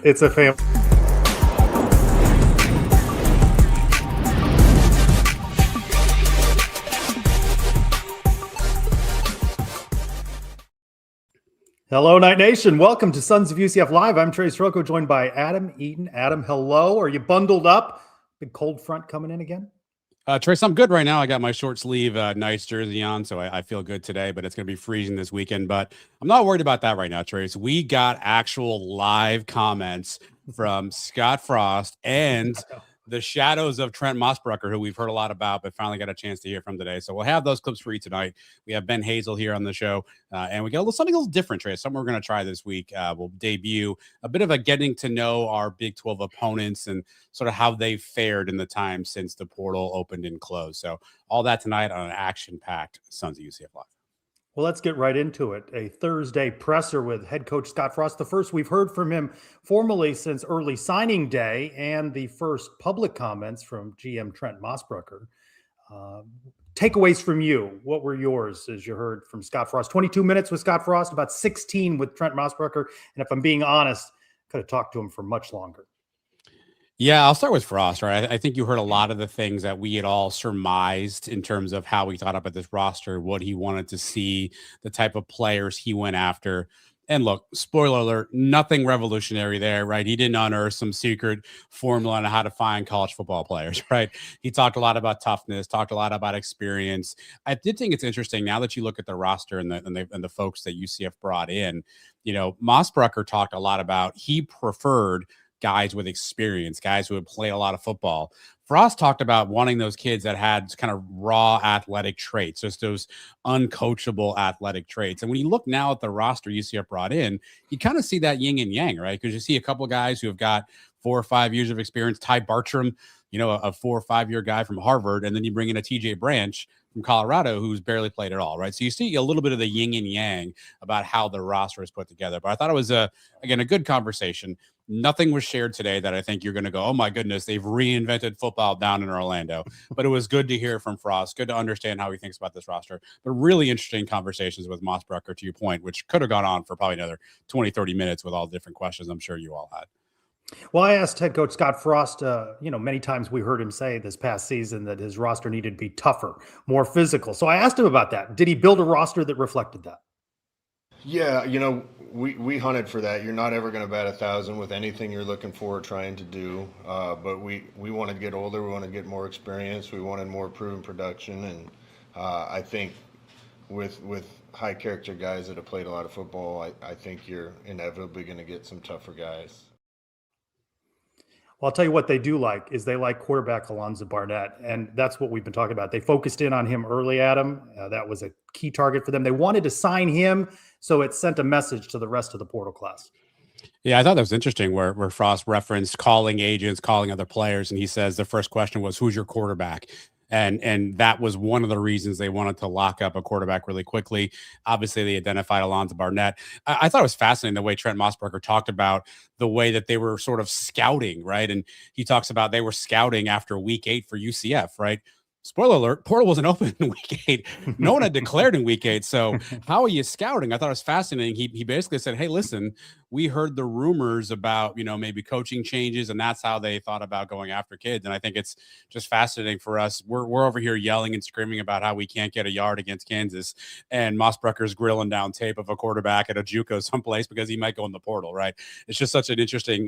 It's a family. Hello, Night Nation. Welcome to Sons of UCF Live. I'm Trace Rocco, joined by Adam Eaton. Adam, hello. Are you bundled up? Big cold front coming in again? Trace, I'm good right now. I got my short sleeve nice jersey on, so I feel good today, but it's going to be freezing this weekend. But I'm not worried about that right now, Trace. We got actual live comments from Scott Frost and the shadows of Trent Mossbrucker, who we've heard a lot about, but finally got a chance to hear from today. So we'll have those clips for you tonight. We have Ben Hazel here on the show, and we got something a little different, Trace. Something we're going to try this week. We'll debut a bit of a getting to know our Big 12 opponents and sort of how they've fared in the time since the portal opened and closed. So all that tonight on an action-packed Sons of UCF Live. Well, let's get right into it. A Thursday presser with head coach Scott Frost, the first we've heard from him formally since early signing day, and the first public comments from GM Trent Mossbrucker. Takeaways from you. What were yours as you heard from Scott Frost? 22 minutes with Scott Frost, about 16 with Trent Mossbrucker. And if I'm being honest, could have talked to him for much longer. Yeah, I'll start with Frost, right? I think you heard a lot of the things that we had all surmised in terms of how he thought about this roster, what he wanted to see, the type of players he went after. And look, spoiler alert, nothing revolutionary there, right? He didn't unearth some secret formula on how to find college football players, right? He talked a lot about toughness, talked a lot about experience. I did think it's interesting now that you look at the roster and the folks that UCF brought in. You know, Mossbrucker talked a lot about he preferred guys with experience, guys who had played a lot of football. Frost talked about wanting those kids that had kind of raw athletic traits, just those uncoachable athletic traits. And when you look now at the roster UCF brought in, you kind of see that yin and yang, right? Because you see a couple of guys who have got 4 or 5 years of experience. Ty Bartram, you know, a 4 or 5 year guy from Harvard, and then you bring in a TJ Branch from Colorado who's barely played at all, right? So you see a little bit of the yin and yang about how the roster is put together. But I thought it was again a good conversation. Nothing was shared today that I think you're going to go, oh my goodness, they've reinvented football down in Orlando. But it was good to hear from Frost, good to understand how he thinks about this roster. But really interesting conversations with Mossbrucker, to your point, which could have gone on for probably another 20, 30 minutes with all the different questions I'm sure you all had. Well, I asked head coach Scott Frost, many times we heard him say this past season that his roster needed to be tougher, more physical. So I asked him about that. Did he build a roster that reflected that? Yeah, we hunted for that. You're not ever going to bat 1,000 with anything you're looking for or trying to do. But we want to get older. We want to get more experience. We wanted more proven production. And I think with high character guys that have played a lot of football, I think you're inevitably going to get some tougher guys. Well, I'll tell you what they do like is they like quarterback Alonzo Barnett, and that's what we've been talking about. They focused in on him early, Adam. That was a key target for them. They wanted to sign him, so it sent a message to the rest of the portal class. Yeah, I thought that was interesting where Frost referenced calling agents, calling other players, and he says the first question was, who's your quarterback? And that was one of the reasons they wanted to lock up a quarterback really quickly. Obviously, they identified Alonzo Barnett. I thought it was fascinating the way Trent Mossbrucker talked about the way that they were sort of scouting, right? And he talks about they were scouting after week 8 for UCF, right? Spoiler alert, portal wasn't open in week 8. No one had declared in week 8. So how are you scouting? I thought it was fascinating. He basically said, hey, listen, we heard the rumors about, maybe coaching changes, and that's how they thought about going after kids. And I think it's just fascinating for us. We're over here yelling and screaming about how we can't get a yard against Kansas, and Mossbrucker's grilling down tape of a quarterback at a JUCO someplace because he might go in the portal, right? It's just such an interesting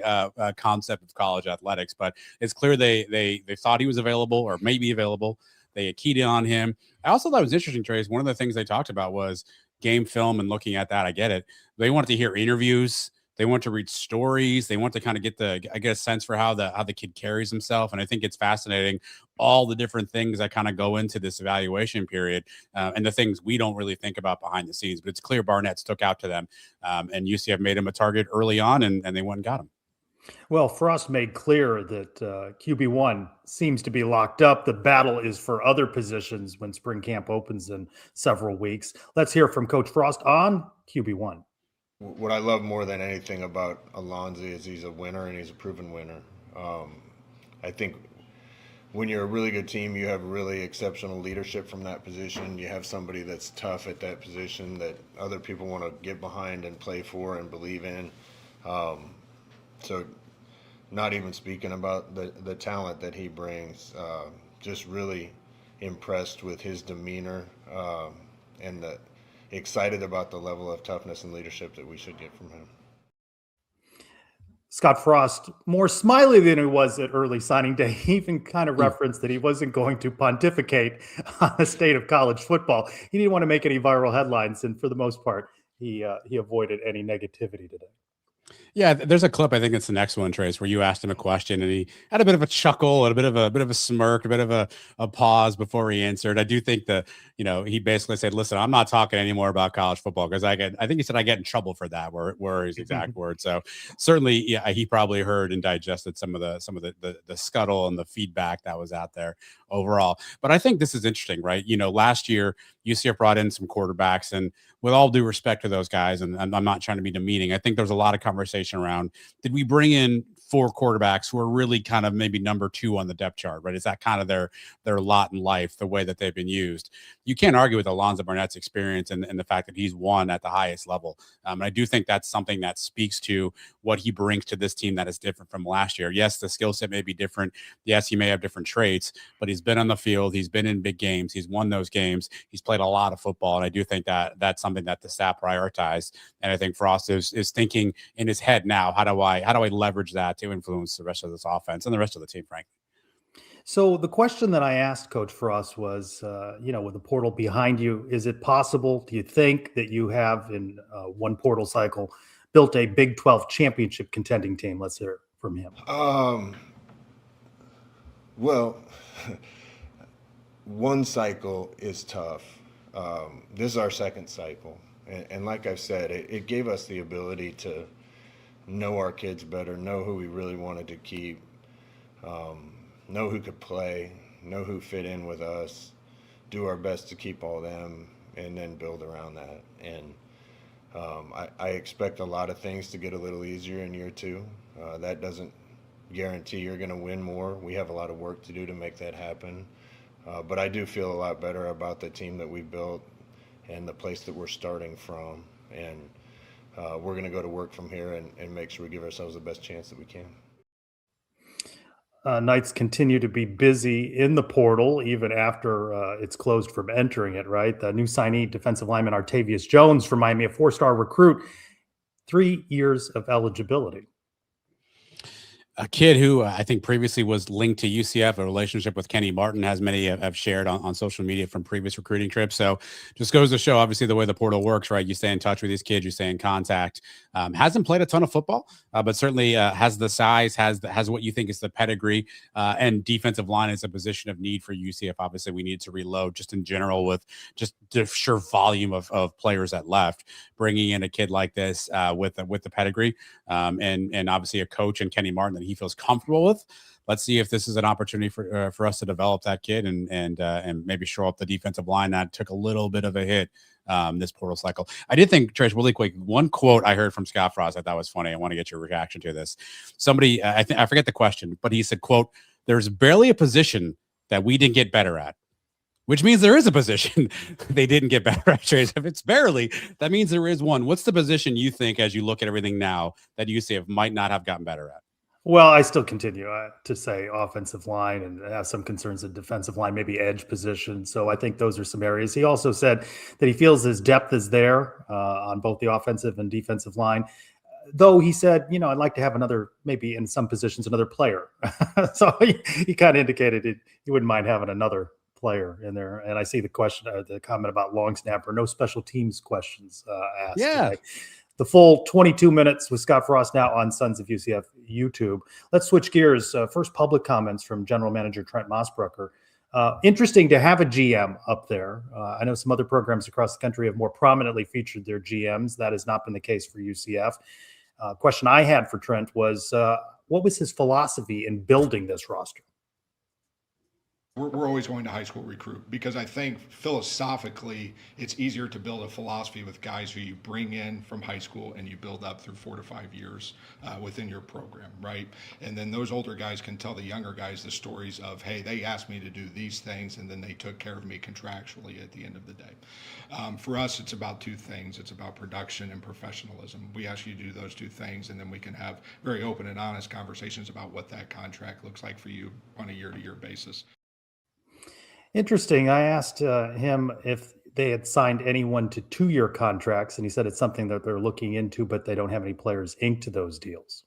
concept of college athletics, but it's clear they thought he was available or maybe available. They had keyed in on him. I also thought it was interesting, Trace. One of the things they talked about was game film and looking at that. I get it. They wanted to hear interviews. They want to read stories. They want to kind of get a sense for how the kid carries himself. And I think it's fascinating, all the different things that kind of go into this evaluation period and the things we don't really think about behind the scenes. But it's clear Barnett stuck out to them, and UCF made him a target early on, and they went and got him. Well, Frost made clear that QB1 seems to be locked up. The battle is for other positions when spring camp opens in several weeks. Let's hear from Coach Frost on QB1. What I love more than anything about Alonzo is he's a winner, and he's a proven winner. I think when you're a really good team, you have really exceptional leadership from that position. You have somebody that's tough at that position that other people want to get behind and play for and believe in. So not even speaking about the talent that he brings, just really impressed with his demeanor, and excited about the level of toughness and leadership that we should get from him. Scott Frost, more smiley than he was at early signing day, he even kind of referenced that he wasn't going to pontificate on the state of college football. He didn't want to make any viral headlines, and for the most part, he avoided any negativity today. Yeah, there's a clip. I think it's the next one, Trace, where you asked him a question and he had a bit of a chuckle and a bit of a smirk, a bit of a pause before he answered. I do think that, he basically said, "Listen, I'm not talking anymore about college football because I think he said I get in trouble for that," were his exact words. So certainly, yeah, he probably heard and digested some of the scuttle and the feedback that was out there overall. But I think this is interesting, right? Last year UCF brought in some quarterbacks, and with all due respect to those guys, and I'm not trying to be demeaning, I think there's a lot of conversation around, did we bring in 4 quarterbacks who are really kind of maybe number 2 on the depth chart, right? Is that kind of their lot in life, the way that they've been used? You can't argue with Alonzo Barnett's experience and the fact that he's won at the highest level. And I do think that's something that speaks to what he brings to this team that is different from last year. Yes, the skill set may be different. Yes, he may have different traits, but he's been on the field. He's been in big games. He's won those games. He's played a lot of football. And I do think that that's something that the staff prioritized. And I think Frost is thinking in his head now, how do I leverage that to influence the rest of this offense and the rest of the team, frankly. So the question that I asked Coach Frost was, with the portal behind you, is it possible, do you think, that you have in one portal cycle built a Big 12 championship contending team? Let's hear from him. Well, one cycle is tough. This is our second cycle. And like I've said, it gave us the ability to know our kids better, know who we really wanted to keep, know who could play, know who fit in with us, do our best to keep all them, and then build around that. And I expect a lot of things to get a little easier in year 2. That doesn't guarantee you're going to win more. We have a lot of work to do to make that happen. But I do feel a lot better about the team that we built and the place that we're starting from. And we're going to go to work from here and make sure we give ourselves the best chance that we can. Knights continue to be busy in the portal, even after it's closed from entering it, right? The new signee, defensive lineman Artavius Jones from Miami, a 4-star recruit, 3 years of eligibility. A kid who I think previously was linked to UCF, a relationship with Kenny Martin, as many have shared on social media from previous recruiting trips. So just goes to show, obviously, the way the portal works, right? You stay in touch with these kids, you stay in contact. Hasn't played a ton of football, but certainly has the size, has what you think is the pedigree, and defensive line is a position of need for UCF. Obviously, we need to reload just in general with just the sheer volume of players at left. Bringing in a kid like this with the pedigree, and obviously a coach and Kenny Martin that he feels comfortable with. Let's see if this is an opportunity for us to develop that kid and maybe show up the defensive line that took a little bit of a hit this portal cycle. I did think, Trish, really quick, one quote I heard from Scott Frost I thought was funny. I want to get your reaction to this. Somebody, I forget the question, but he said, quote, "There's barely a position that we didn't get better at." Which means there is a position they didn't get better at, Trace. If it's barely, that means there is one. What's the position you think, as you look at everything now, that UCF might not have gotten better at? Well, I still continue to say offensive line and have some concerns at defensive line, maybe edge position. So I think those are some areas. He also said that he feels his depth is there on both the offensive and defensive line. Though he said, I'd like to have another, maybe in some positions, another player. So he kind of indicated he wouldn't mind having another player in there. And I see the comment about long snapper, no special teams questions asked. Yeah. Today. The full 22 minutes with Scott Frost now on Sons of UCF YouTube. Let's switch gears. First public comments from General Manager Trent Mossbrucker. Interesting to have a GM up there. I know some other programs across the country have more prominently featured their GMs. That has not been the case for UCF. Question I had for Trent was, what was his philosophy in building this roster? We're always going to high school recruit because I think philosophically it's easier to build a philosophy with guys who you bring in from high school and you build up through 4 to 5 years within your program, right? And then those older guys can tell the younger guys the stories of, hey, they asked me to do these things and then they took care of me contractually at the end of the day. For us, it's about two things. It's about production and professionalism. We ask you to do those two things, and then we can have very open and honest conversations about what that contract looks like for you on a year-to-year basis. Interesting. I asked him if they had signed anyone to 2-year contracts, and he said it's something that they're looking into, but they don't have any players inked to those deals.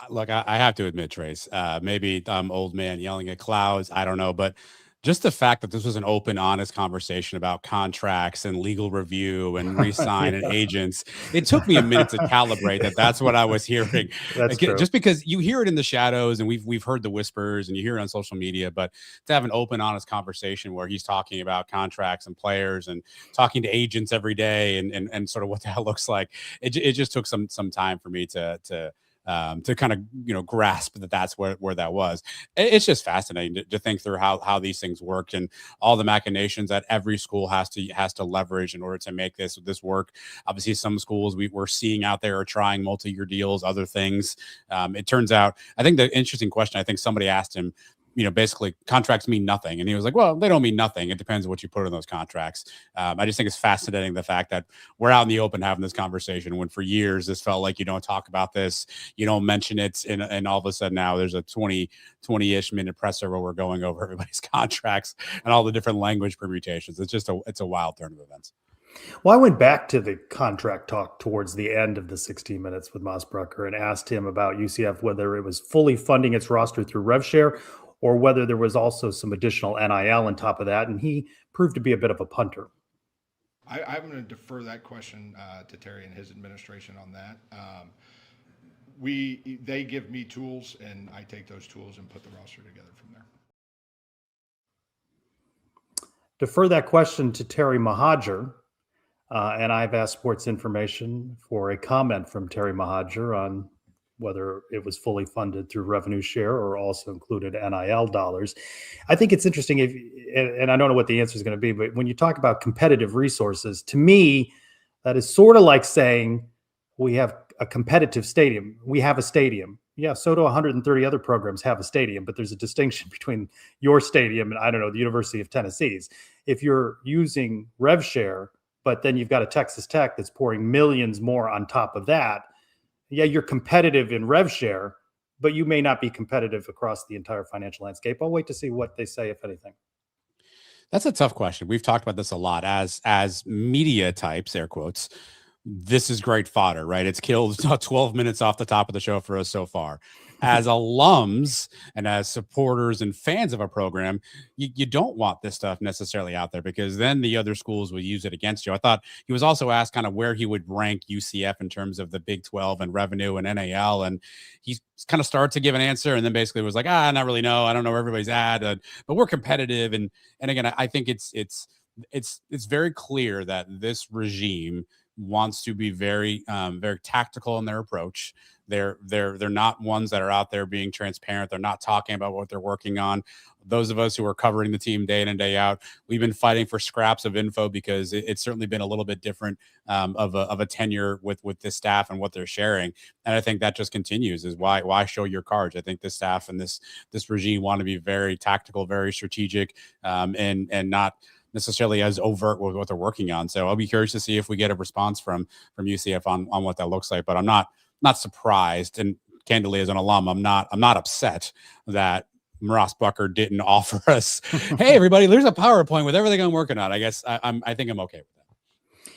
Look, I have to admit, Trace, maybe I'm old man yelling at clouds. I don't know, but just the fact that this was an open, honest conversation about contracts and legal review and re-sign and agents, it took me a minute to calibrate that. That's what I was hearing. That's true. Just because you hear it in the shadows and we've heard the whispers and you hear it on social media, but to have an open, honest conversation where he's talking about contracts and players and talking to agents every day and sort of what that looks like, it just took some time for me to kind of grasp that that's where that was. It's just fascinating to think through how these things work and all the machinations that every school has to leverage in order to make this work. Obviously, some schools we're seeing out there are trying multi-year deals, other things. It turns out, I think the interesting question, I think somebody asked him, basically contracts mean nothing. And he was like, well, they don't mean nothing. It depends on what you put in those contracts. I just think it's fascinating the fact that we're out in the open having this conversation when for years this felt like you don't talk about this, you don't mention it. And all of a sudden now there's a 20-ish minute presser where we're going over everybody's contracts and all the different language permutations. It's a wild turn of events. Well, I went back to the contract talk towards the end of the 16 minutes with Mossbrucker and asked him about UCF, whether it was fully funding its roster through rev share or whether there was also some additional NIL on top of that. And he proved to be a bit of a punter. I'm going to defer that question to Terry and his administration on that. They give me tools, and I take those tools and put the roster together from there. Defer that question to Terry Mahajer. And I've asked Sports Information for a comment from Terry Mahajer on whether it was fully funded through revenue share or also included NIL dollars. I think it's interesting, and I don't know what the answer is going to be, but when you talk about competitive resources, to me, that is sort of like saying we have a competitive stadium. We have a stadium. Yeah, so do 130 other programs have a stadium, but there's a distinction between your stadium and, I don't know, the University of Tennessee's. If you're using rev share, but then you've got a Texas Tech that's pouring millions more on top of that, yeah, you're competitive in rev share, but you may not be competitive across the entire financial landscape. I'll wait to see what they say, if anything. That's a tough question. We've talked about this a lot as media types, air quotes. This is great fodder, right? It's killed 12 minutes off the top of the show for us so far. As alums and as supporters and fans of a program, you don't want this stuff necessarily out there because then the other schools will use it against you. I thought he was also asked kind of where he would rank UCF in terms of the Big 12 and revenue and NAL. And he kind of started to give an answer and then basically was like, not really know. I don't know where everybody's at, but we're competitive. And again, I think it's very clear that this regime wants to be very tactical in their approach. They're not ones that are out there being transparent. They're not talking about what they're working on. Those of us who are covering the team day in and day out, we've been fighting for scraps of info because it's certainly been a little bit different of a tenure with this staff and what they're sharing. And I think that just continues is why show your cards. I think this staff and this regime want to be very tactical, very strategic, and not necessarily as overt with what they're working on. So I'll be curious to see if we get a response from UCF on what that looks like. But I'm not surprised, and candidly, as an alum, I'm not upset that Mossbrucker didn't offer us, hey, everybody, there's a PowerPoint with everything I'm working on. I guess I think I'm okay with that.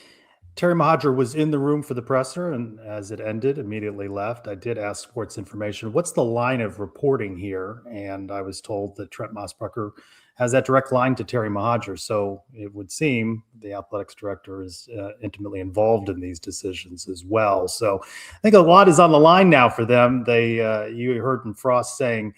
Terry Mahajer was in the room for the presser, and as it ended, immediately left. I did ask Sports Information, what's the line of reporting here? And I was told that Trent Mossbrucker has that direct line to Terry Mahajer. So it would seem the athletics director is intimately involved in these decisions as well. So I think a lot is on the line now for them. You heard from Frost saying,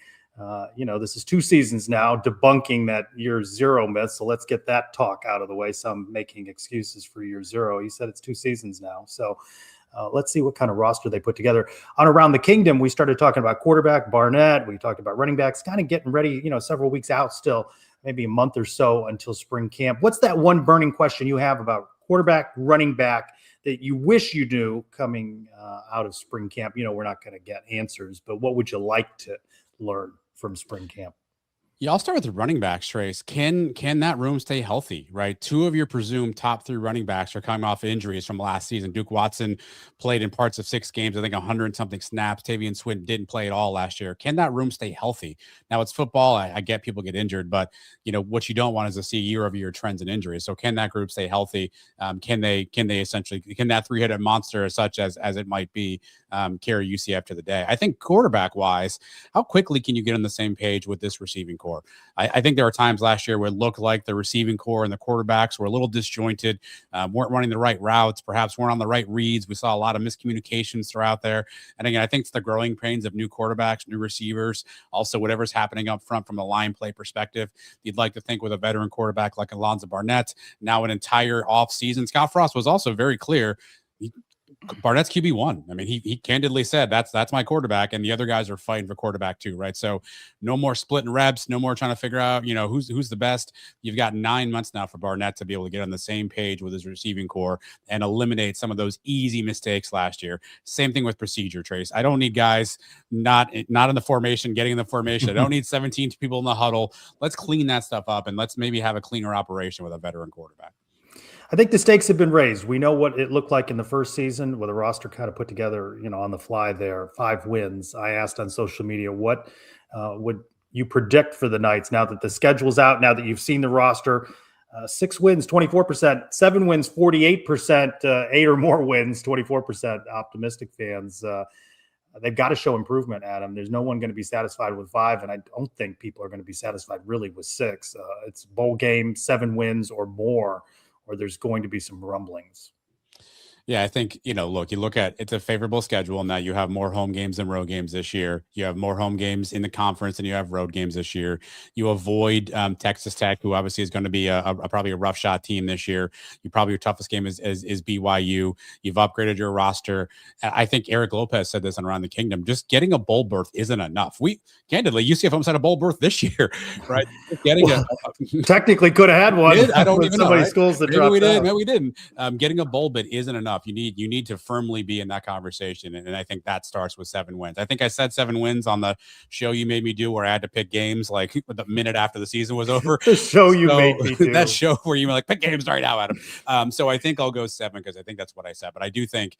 this is 2 seasons now debunking that year 0 myth. So let's get that talk out of the way. Some making excuses for year 0. He said it's 2 seasons now. So Let's see what kind of roster they put together. On Around the Kingdom, we started talking about quarterback, Barnett. We talked about running backs, kind of getting ready, several weeks out still, maybe a month or so until spring camp. What's that one burning question you have about quarterback, running back that you wish you knew coming out of spring camp? We're not going to get answers, but what would you like to learn from spring camp? Yeah, I'll start with the running backs, Trace. Can that room stay healthy, right? Two of your presumed top 3 running backs are coming off injuries from last season. Duke Watson played in parts of 6 games, I think 100-something snaps. Tavian Swinton didn't play at all last year. Can that room stay healthy? Now, it's football. I get people get injured, but what you don't want is to see year-over-year trends in injuries. So can that group stay healthy? Can that 3-headed monster, as such as it might be, carry UCF to the day? I think quarterback-wise, how quickly can you get on the same page with this receiving core? I think there were times last year where it looked like the receiving core and the quarterbacks were a little disjointed, weren't running the right routes, perhaps weren't on the right reads. We saw a lot of miscommunications throughout there. And again, I think it's the growing pains of new quarterbacks, new receivers, also whatever's happening up front from a line play perspective. You'd like to think with a veteran quarterback like Alonzo Barnett, now an entire offseason. Scott Frost was also very clear. Barnett's QB1. I mean, he candidly said that's my quarterback, and the other guys are fighting for quarterback too, right? So no more splitting reps, no more trying to figure out, who's the best. You've got 9 months now for Barnett to be able to get on the same page with his receiving core and eliminate some of those easy mistakes last year. Same thing with procedure, Trace. I don't need guys not in the formation, getting in the formation. I don't need 17 people in the huddle. Let's clean that stuff up, and let's maybe have a cleaner operation with a veteran quarterback. I think the stakes have been raised. We know what it looked like in the first season with a roster kind of put together, on the fly there, 5 wins. I asked on social media, what would you predict for the Knights now that the schedule's out, now that you've seen the roster? 6 wins, 24%, 7 wins, 48%, 8 or more wins, 24%. Optimistic fans, they've got to show improvement, Adam. There's no one going to be satisfied with 5, and I don't think people are going to be satisfied really with 6. It's bowl game, 7 wins or more, or there's going to be some rumblings. Yeah, I think, you look at it's a favorable schedule now. You have more home games than road games this year. You have more home games in the conference than you have road games this year. You avoid Texas Tech, who obviously is going to be probably a rough shot team this year. Your toughest game is BYU. You've upgraded your roster. I think Eric Lopez said this on Around the Kingdom. Just getting a bowl berth isn't enough. Candidly, UCF almost had a bowl berth this year, right? Technically could have had one. I don't even know. Right? Schools that maybe we did. out. Maybe we didn't. Getting a bowl bid isn't enough. You need to firmly be in that conversation, and I think that starts with 7 wins. I think I said 7 wins on the show you made me do, where I had to pick games like the minute after the season was over. The show you made me do. That show where you were like, pick games right now, Adam. So I think I'll go 7 because I think that's what I said. But I do think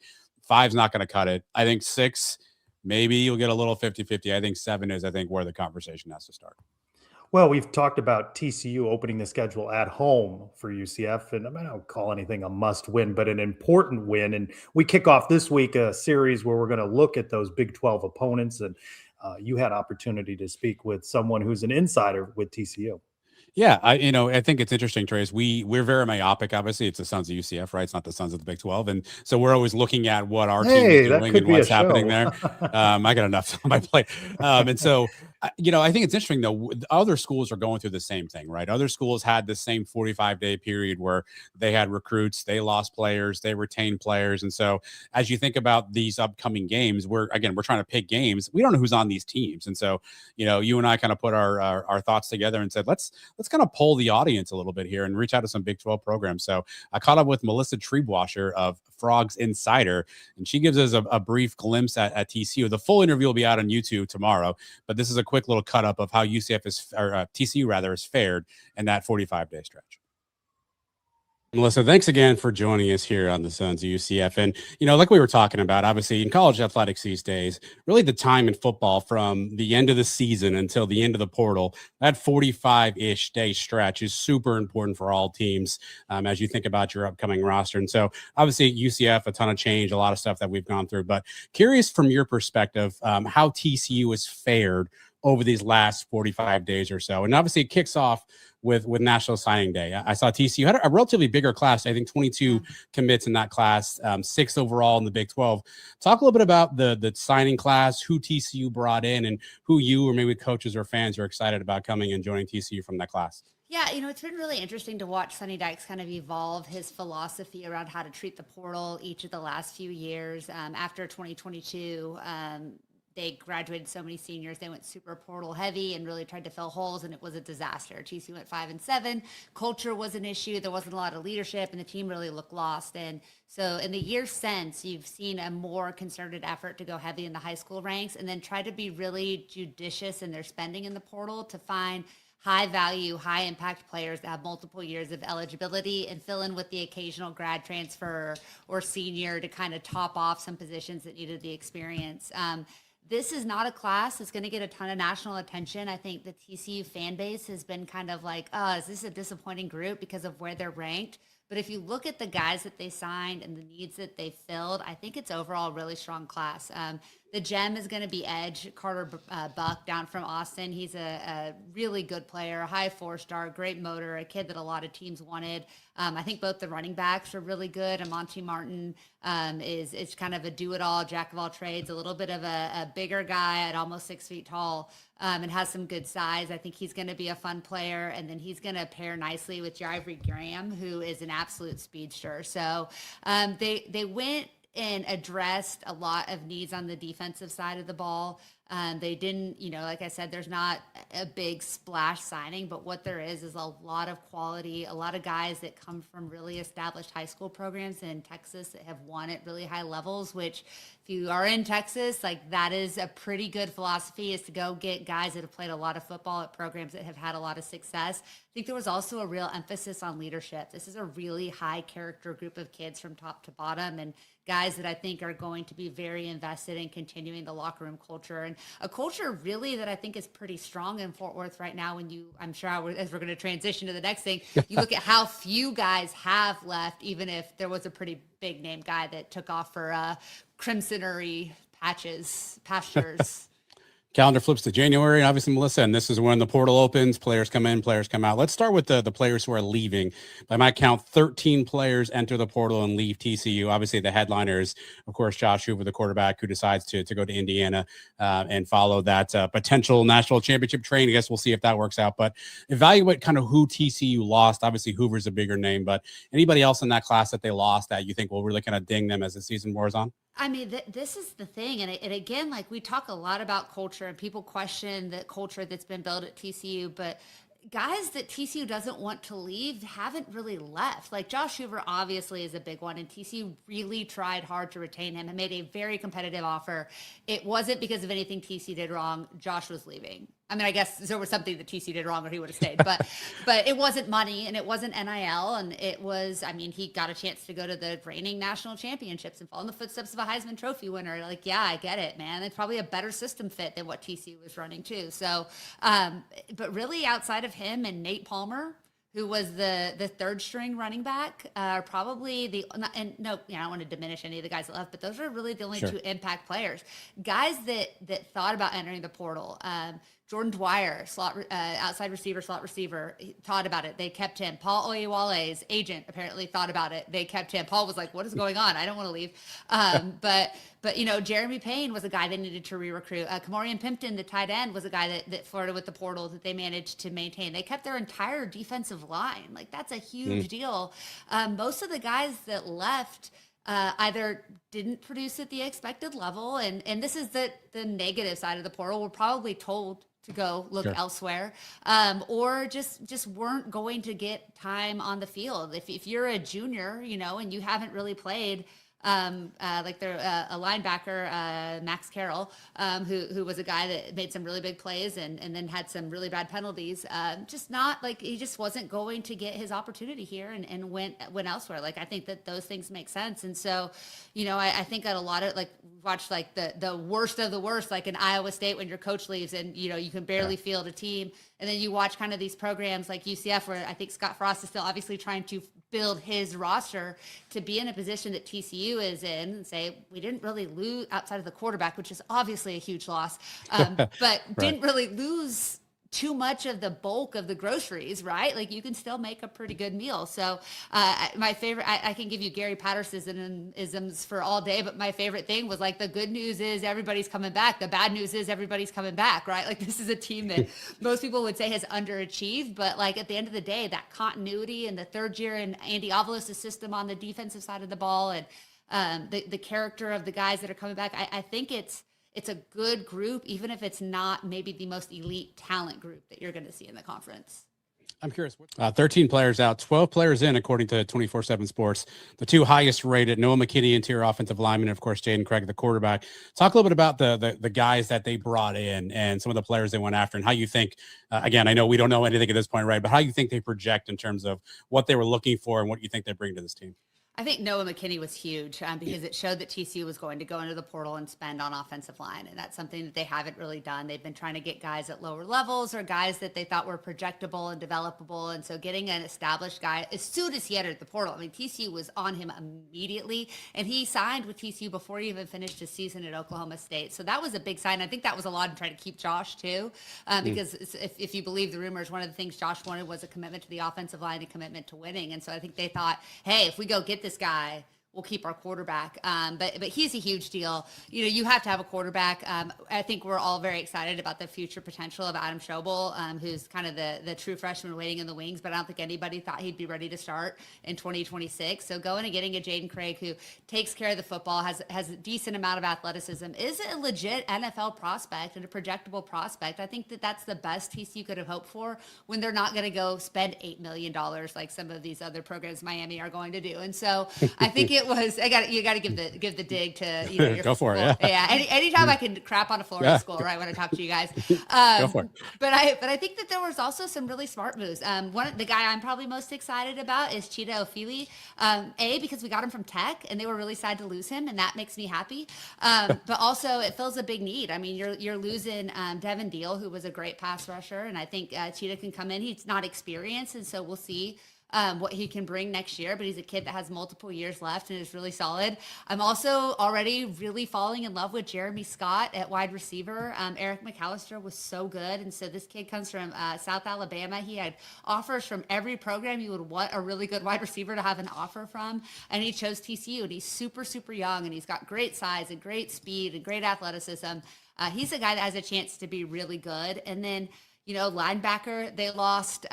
5's not going to cut it. I think 6, maybe you'll get a little 50-50. I think 7 is, where the conversation has to start. Well, we've talked about TCU opening the schedule at home for UCF, and I don't call anything a must win, but an important win. And we kick off this week a series where we're going to look at those Big 12 opponents. And you had opportunity to speak with someone who's an insider with TCU. Yeah, I think it's interesting, Trace. We're very myopic. Obviously, it's the Sons of UCF, right? It's not the Sons of the Big 12, and so we're always looking at what our team is doing and what's happening there. I got enough on my plate, and so I think it's interesting though. Other schools are going through the same thing, right? Other schools had the same 45-day period where they had recruits, they lost players, they retained players, and so as you think about these upcoming games, we're trying to pick games. We don't know who's on these teams, and so you and I kind of put our thoughts together and said let's kind of poll the audience a little bit here and reach out to some Big 12 programs. So I caught up with Melissa Triebwasher of Frogs Insider, and she gives us a brief glimpse at TCU. The full interview will be out on YouTube tomorrow, but this is a quick little cut up of how TCU has fared in that 45-day stretch. Melissa, thanks again for joining us here on the Sons of UCF. And, like we were talking about, obviously in college athletics these days, really the time in football from the end of the season until the end of the portal, that 45-ish day stretch is super important for all teams as you think about your upcoming roster. And so obviously UCF, a ton of change, a lot of stuff that we've gone through, but curious from your perspective, how TCU has fared over these last 45 days or so. And obviously it kicks off with National Signing Day. I saw TCU had a relatively bigger class. I think 22 commits in that class, 6 overall in the Big 12. Talk a little bit about the signing class, who TCU brought in, and who you or maybe coaches or fans are excited about coming and joining TCU from that class. Yeah, it's been really interesting to watch Sonny Dykes kind of evolve his philosophy around how to treat the portal each of the last few years. After 2022, they graduated so many seniors, they went super portal heavy and really tried to fill holes, and it was a disaster. TCU went 5-7. Culture was an issue. There wasn't a lot of leadership, and the team really looked lost. And so, in the years since, you've seen a more concerted effort to go heavy in the high school ranks, and then try to be really judicious in their spending in the portal to find high value, high impact players that have multiple years of eligibility and fill in with the occasional grad transfer or senior to kind of top off some positions that needed the experience. This is not a class that's going to get a ton of national attention. I think the TCU fan base has been kind of like, oh, is this a disappointing group because of where they're ranked? But if you look at the guys that they signed and the needs that they filled, I think it's overall a really strong class. The gem is going to be Edge, Carter Buck down from Austin. He's a really good player, a high 4-star, great motor, a kid that a lot of teams wanted. I think both the running backs are really good. Amonte Martin is kind of a do-it-all, jack of all trades, a little bit of a bigger guy at almost 6 feet tall, and has some good size. I think he's going to be a fun player, and then he's going to pair nicely with Jaivery Graham, who is an absolute speedster. So they went and addressed a lot of needs on the defensive side of the ball. They didn't, like I said, there's not a big splash signing, but what there is a lot of quality, a lot of guys that come from really established high school programs in Texas that have won at really high levels, which if you are in Texas, like that is a pretty good philosophy, is to go get guys that have played a lot of football at programs that have had a lot of success. I think there was also a real emphasis on leadership. This is a really high character group of kids from top to bottom, and guys that I think are going to be very invested in continuing the locker room culture, and a culture really that I think is pretty strong in Fort Worth right now. I'm sure as we're going to transition to the next thing, you look at how few guys have left, even if there was a pretty big name guy that took off for crimsonery pastures. Calendar flips to January, and obviously, Melissa, and this is when the portal opens. Players come in, players come out. Let's start with the players who are leaving. By my count, 13 players enter the portal and leave TCU. Obviously, the headliner is, of course, Josh Hoover, the quarterback, who decides to go to Indiana and follow that potential national championship train. I guess we'll see if that works out. But evaluate kind of who TCU lost. Obviously, Hoover's a bigger name, but anybody else in that class that they lost that you think will really kind of ding them as the season wears on? I mean, this is the thing. And again, like we talk a lot about culture and people question the culture that's been built at TCU, but guys that TCU doesn't want to leave haven't really left. Like Josh Hoover obviously is a big one, and TCU really tried hard to retain him and made a very competitive offer. It wasn't because of anything TCU did wrong. Josh was leaving. I mean, I guess there was something that TCU did wrong or he would have stayed, but it wasn't money and it wasn't NIL. And it was, I mean, he got a chance to go to the reigning national championships and follow in the footsteps of a Heisman Trophy winner. Like, yeah, I get it, man. It's probably a better system fit than what TCU was running too. So, but really outside of him and Nate Palmer, who was the third string running back, probably I don't want to diminish any of the guys that left, but those are really the only two impact players. Guys that thought about entering the portal. Jordan Dwyer, outside receiver, slot receiver, thought about it. They kept him. Paul Oyewale's agent apparently thought about it. They kept him. Paul was like, what is going on? I don't want to leave. But Jeremy Payne was a guy they needed to re-recruit. Kamorian Pimpton, the tight end, was a guy that flirted with the portal that they managed to maintain. They kept their entire defensive line. Like, that's a huge deal. Most of the guys that left either didn't produce at the expected level, and this is the negative side of the portal. We're probably told to go look elsewhere, or just weren't going to get time on the field. If you're a junior, and you haven't really played, like a linebacker, Max Carroll, who was a guy that made some really big plays and then had some really bad penalties. Just not like he just wasn't going to get his opportunity here and went elsewhere. Like, I think that those things make sense. And so, I think that a lot of watch the worst of the worst, like in Iowa State when your coach leaves and, you can barely field a team. And then you watch kind of these programs like UCF, where I think Scott Frost is still obviously trying to build his roster to be in a position that TCU is in, and say, we didn't really lose outside of the quarterback, which is obviously a huge loss, but didn't really lose too much of the bulk of the groceries, right? Like you can still make a pretty good meal. So my favorite, I can give you Gary Patterson isms for all day, but my favorite thing was like, the good news is everybody's coming back. The bad news is everybody's coming back, right? Like this is a team that most people would say has underachieved, but like at the end of the day, that continuity and the third year and Andy Avalos' system on the defensive side of the ball and the character of the guys that are coming back, I think it's a good group, even if it's not maybe the most elite talent group that you're going to see in the conference. I'm curious. 13 players out, 12 players in, according to 24/7 Sports. The two highest rated, Noah McKinney, interior offensive lineman, and of course, Jaden Craig, the quarterback. Talk a little bit about the guys that they brought in and some of the players they went after, and how you think, again, I know we don't know anything at this point, right? But how you think they project in terms of what they were looking for and what you think they bring to this team? I think Noah McKinney was huge because it showed that TCU was going to go into the portal and spend on offensive line. And that's something that they haven't really done. They've been trying to get guys at lower levels or guys that they thought were projectable and developable. And so getting an established guy, as soon as he entered the portal, I mean, TCU was on him immediately. And he signed with TCU before he even finished his season at Oklahoma State. So that was a big sign. I think that was a lot in trying to keep Josh too, because if you believe the rumors, one of the things Josh wanted was a commitment to the offensive line and commitment to winning. And so I think they thought, hey, if we go get this guy, we'll keep our quarterback. But he's a huge deal. You know, you have to have a quarterback. I think we're all very excited about the future potential of Adam Schobel, who's kind of the true freshman waiting in the wings, but I don't think anybody thought he'd be ready to start in 2026. So going and getting a Jaden Craig who takes care of the football, has a decent amount of athleticism, is a legit NFL prospect and a projectable prospect. I think that's the best TCU could have hoped for when they're not going to go spend $8 million like some of these other programs Miami are going to do. And so I think you got to give the dig to your go for it. Yeah. Anytime I can crap on a Florida school, right, when I talk to you guys. Go for it. But I think that there was also some really smart moves. The guy I'm probably most excited about is Chida Ofili. Because we got him from Tech and they were really sad to lose him, and that makes me happy. But also it fills a big need. I mean, you're losing Devin Deal, who was a great pass rusher, and I think Chida can come in. He's not experienced, and so we'll see what he can bring next year, but he's a kid that has multiple years left and is really solid. I'm also already really falling in love with Jeremy Scott at wide receiver. Eric McAllister was so good. And so this kid comes from South Alabama. He had offers from every program you would want a really good wide receiver to have an offer from. And he chose TCU, and he's super, super young, and he's got great size and great speed and great athleticism. He's a guy that has a chance to be really good. And then, linebacker, they lost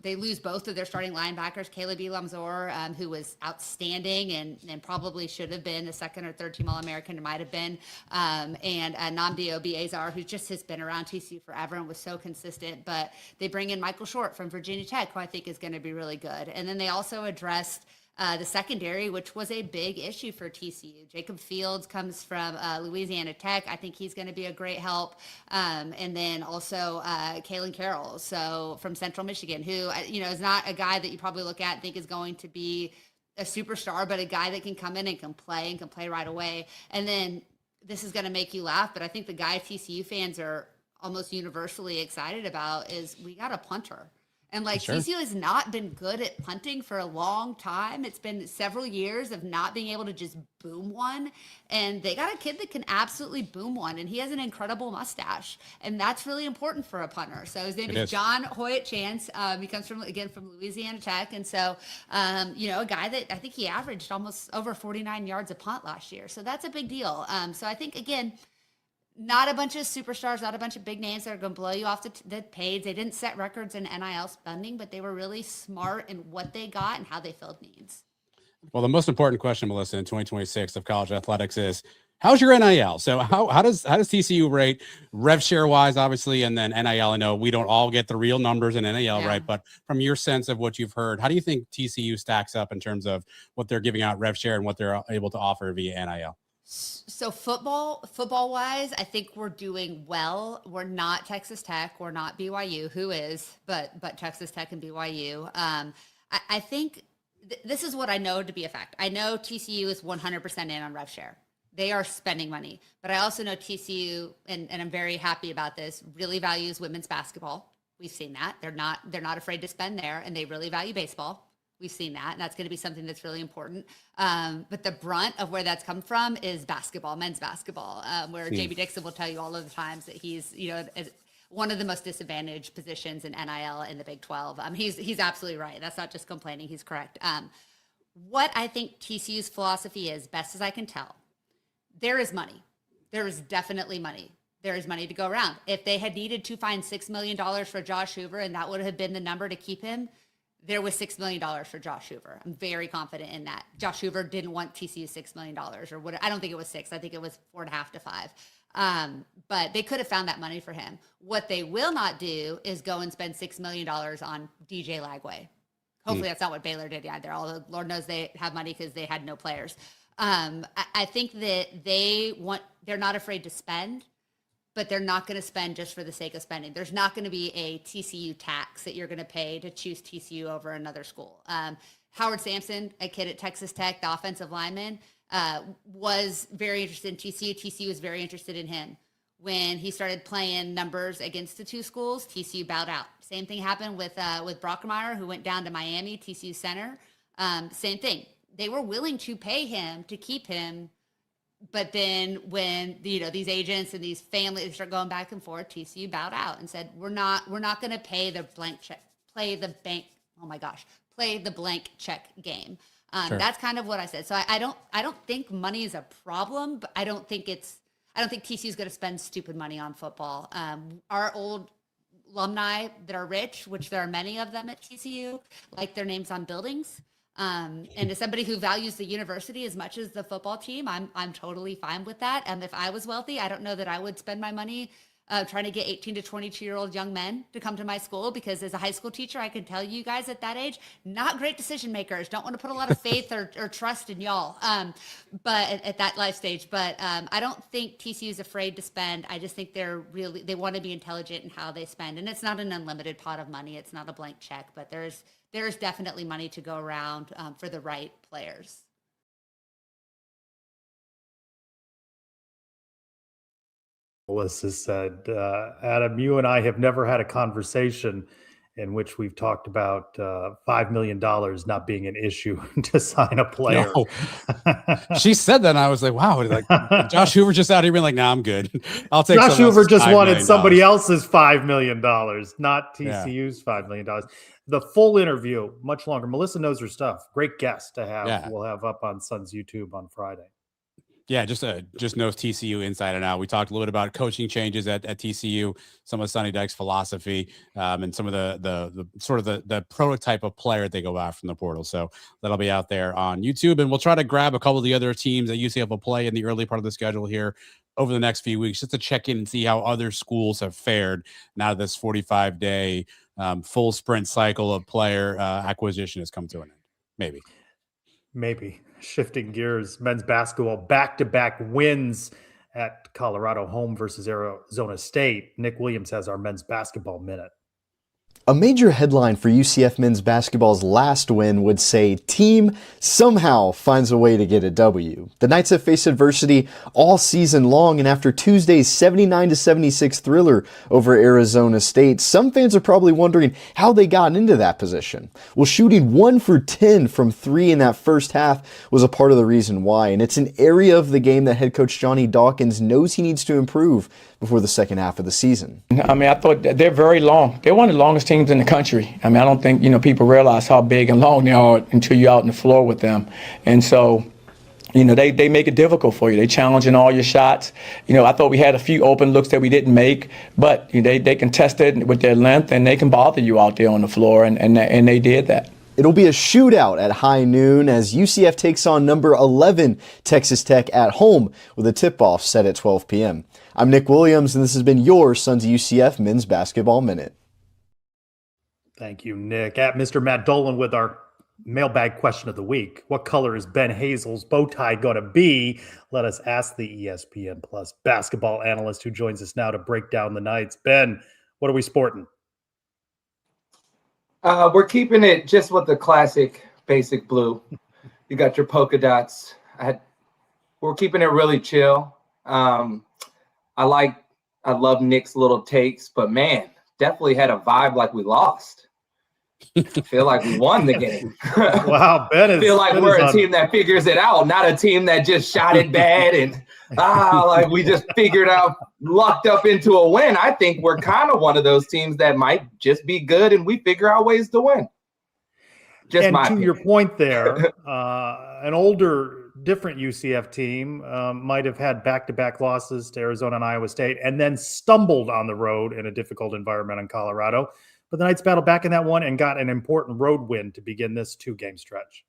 they lose both of their starting linebackers, Caleb Elamzor, who was outstanding and probably should have been a second or third team All-American, it might have been, and Nnamdi Obiezar, who just has been around TCU forever and was so consistent. But they bring in Michael Short from Virginia Tech, who I think is going to be really good. And then they also addressed the secondary, which was a big issue for TCU. Jacob Fields comes from Louisiana Tech. I think he's going to be a great help. And then also Kalen Carroll, so from Central Michigan, who is not a guy that you probably look at and think is going to be a superstar, but a guy that can come in and can play right away. And then this is going to make you laugh, but I think the guy TCU fans are almost universally excited about is we got a punter. And TCU has not been good at punting for a long time. It's been several years of not being able to just boom one. And they got a kid that can absolutely boom one. And he has an incredible mustache. And that's really important for a punter. So his name is John Hoyt Chance. He comes from Louisiana Tech. And so, a guy that I think he averaged almost over 49 yards a punt last year. So that's a big deal. So I think, again, not a bunch of superstars, not a bunch of big names that are going to blow you off the page. They didn't set records in NIL spending, but they were really smart in what they got and how they filled needs. Well, the most important question, Melissa, in 2026 of college athletics is, how's your NIL? So how does TCU rate rev share wise, obviously, and then NIL? I know we don't all get the real numbers in NIL, right? But from your sense of what you've heard, how do you think TCU stacks up in terms of what they're giving out rev share and what they're able to offer via NIL? So football wise, I think we're doing well. We're not Texas Tech. We're not BYU, who is, but Texas Tech and BYU. I think this is what I know to be a fact. I know TCU is 100% in on rev share. They are spending money, but I also know TCU, and I'm very happy about this, really values women's basketball. We've seen that. They're not afraid to spend there, and they really value baseball. We've seen that, and that's going to be something that's really important. But the brunt of where that's come from is basketball, men's basketball, where Jamie Dixon will tell you all of the times that he's, one of the most disadvantaged positions in NIL in the Big 12. He's absolutely right. That's not just complaining. He's correct. What I think TCU's philosophy is, best as I can tell, there is money. There is definitely money. There is money to go around. If they had needed to find $6 million for Josh Hoover, and that would have been the number to keep him, there was $6 million for Josh Hoover. I'm very confident in that. Josh Hoover didn't want TCU $6 million or what. I don't think it was 6. I think it was 4.5 to 5. But they could have found that money for him. What they will not do is go and spend $6 million on DJ Lagway. Hopefully that's not what Baylor did either. Although Lord knows they have money because they had no players. I think that they're not afraid to spend, but they're not going to spend just for the sake of spending. There's not going to be a TCU tax that you're going to pay to choose TCU over another school. Howard Sampson, a kid at Texas Tech, the offensive lineman, was very interested in TCU. TCU was very interested in him. When he started playing numbers against the two schools, TCU bowed out. Same thing happened with Brockmeyer, who went down to Miami, TCU center. Same thing. They were willing to pay him to keep him, but then when these agents and these families start going back and forth, TCU bowed out and said, "We're not going to pay the blank check, play the blank check game." Sure. That's kind of what I said. So I don't think money is a problem, but I don't think TCU is going to spend stupid money on football. Our old alumni that are rich, which there are many of them at TCU, like their names on buildings. And as somebody who values the university as much as the football team, I'm totally fine with that. And if I was wealthy, I don't know that I would spend my money trying to get 18 to 22-year-old young men to come to my school, because as a high school teacher, I can tell you guys at that age, not great decision makers, don't want to put a lot of faith or trust in y'all. But at that life stage, but I don't think TCU is afraid to spend. I just think they want to be intelligent in how they spend. And it's not an unlimited pot of money. It's not a blank check, but there's definitely money to go around for the right players. Melissa said, Adam, you and I have never had a conversation in which we've talked about $5 million not being an issue to sign a player. No. She said that, and I was like, wow, like Josh Hoover just out here being like, nah, I'm good. I'll take Josh Hoover just wanted somebody else. else's $5 million, not TCU's $5 million. The full interview, much longer. Melissa knows her stuff. Great guest to have. Yeah. We'll have up on Sons YouTube on Friday. Yeah, just knows TCU inside and out. We talked a little bit about coaching changes at TCU, some of Sonny Dykes' philosophy, and some of the sort of the prototype of player they go out from the portal. So that'll be out there on YouTube, and we'll try to grab a couple of the other teams that UCF will play in the early part of the schedule here over the next few weeks, just to check in and see how other schools have fared now that this 45-day full sprint cycle of player acquisition has come to an end. Maybe. Shifting gears, men's basketball back-to-back wins at Colorado home versus Arizona State. Nick Williams has our men's basketball minute. A major headline for UCF men's basketball's last win would say, team somehow finds a way to get a W. The Knights have faced adversity all season long, and after Tuesday's 79-76 thriller over Arizona State, some fans are probably wondering how they got into that position. Well, shooting 1 for 10 from 3 in that first half was a part of the reason why, and it's an area of the game that head coach Johnny Dawkins knows he needs to improve before the second half of the season. I mean, I thought they're very long. They're one of the longest teams in the country. I mean, I don't think, people realize how big and long they are until you're out on the floor with them. And so, they make it difficult for you. They challenging all your shots. I thought we had a few open looks that we didn't make, but they contested with their length, and they can bother you out there on the floor, and they did that. It'll be a shootout at high noon as UCF takes on number 11 Texas Tech at home with a tip-off set at 12 p.m. I'm Nick Williams, and this has been your Sons of UCF Men's Basketball Minute. Thank you, Nick. At Mr. Matt Dolan with our mailbag question of the week. What color is Ben Hazel's bow tie going to be? Let us ask the ESPN Plus basketball analyst who joins us now to break down the Knights. Ben, what are we sporting? We're keeping it just with the classic basic blue. You got your polka dots. We're keeping it really chill. I love Nick's little takes, but man, definitely had a vibe like we lost. I feel like we won the game. Wow, Ben is. I feel like Ben we're is a on- team that figures it out, not a team that just shot it bad and like we just figured out, lucked up into a win. I think we're kind of one of those teams that might just be good and we figure out ways to win. Just and my to opinion. your point there, an older, different UCF team might have had back-to-back losses to Arizona and Iowa State, and then stumbled on the road in a difficult environment in Colorado. But the Knights battled back in that one and got an important road win to begin this 2-game stretch.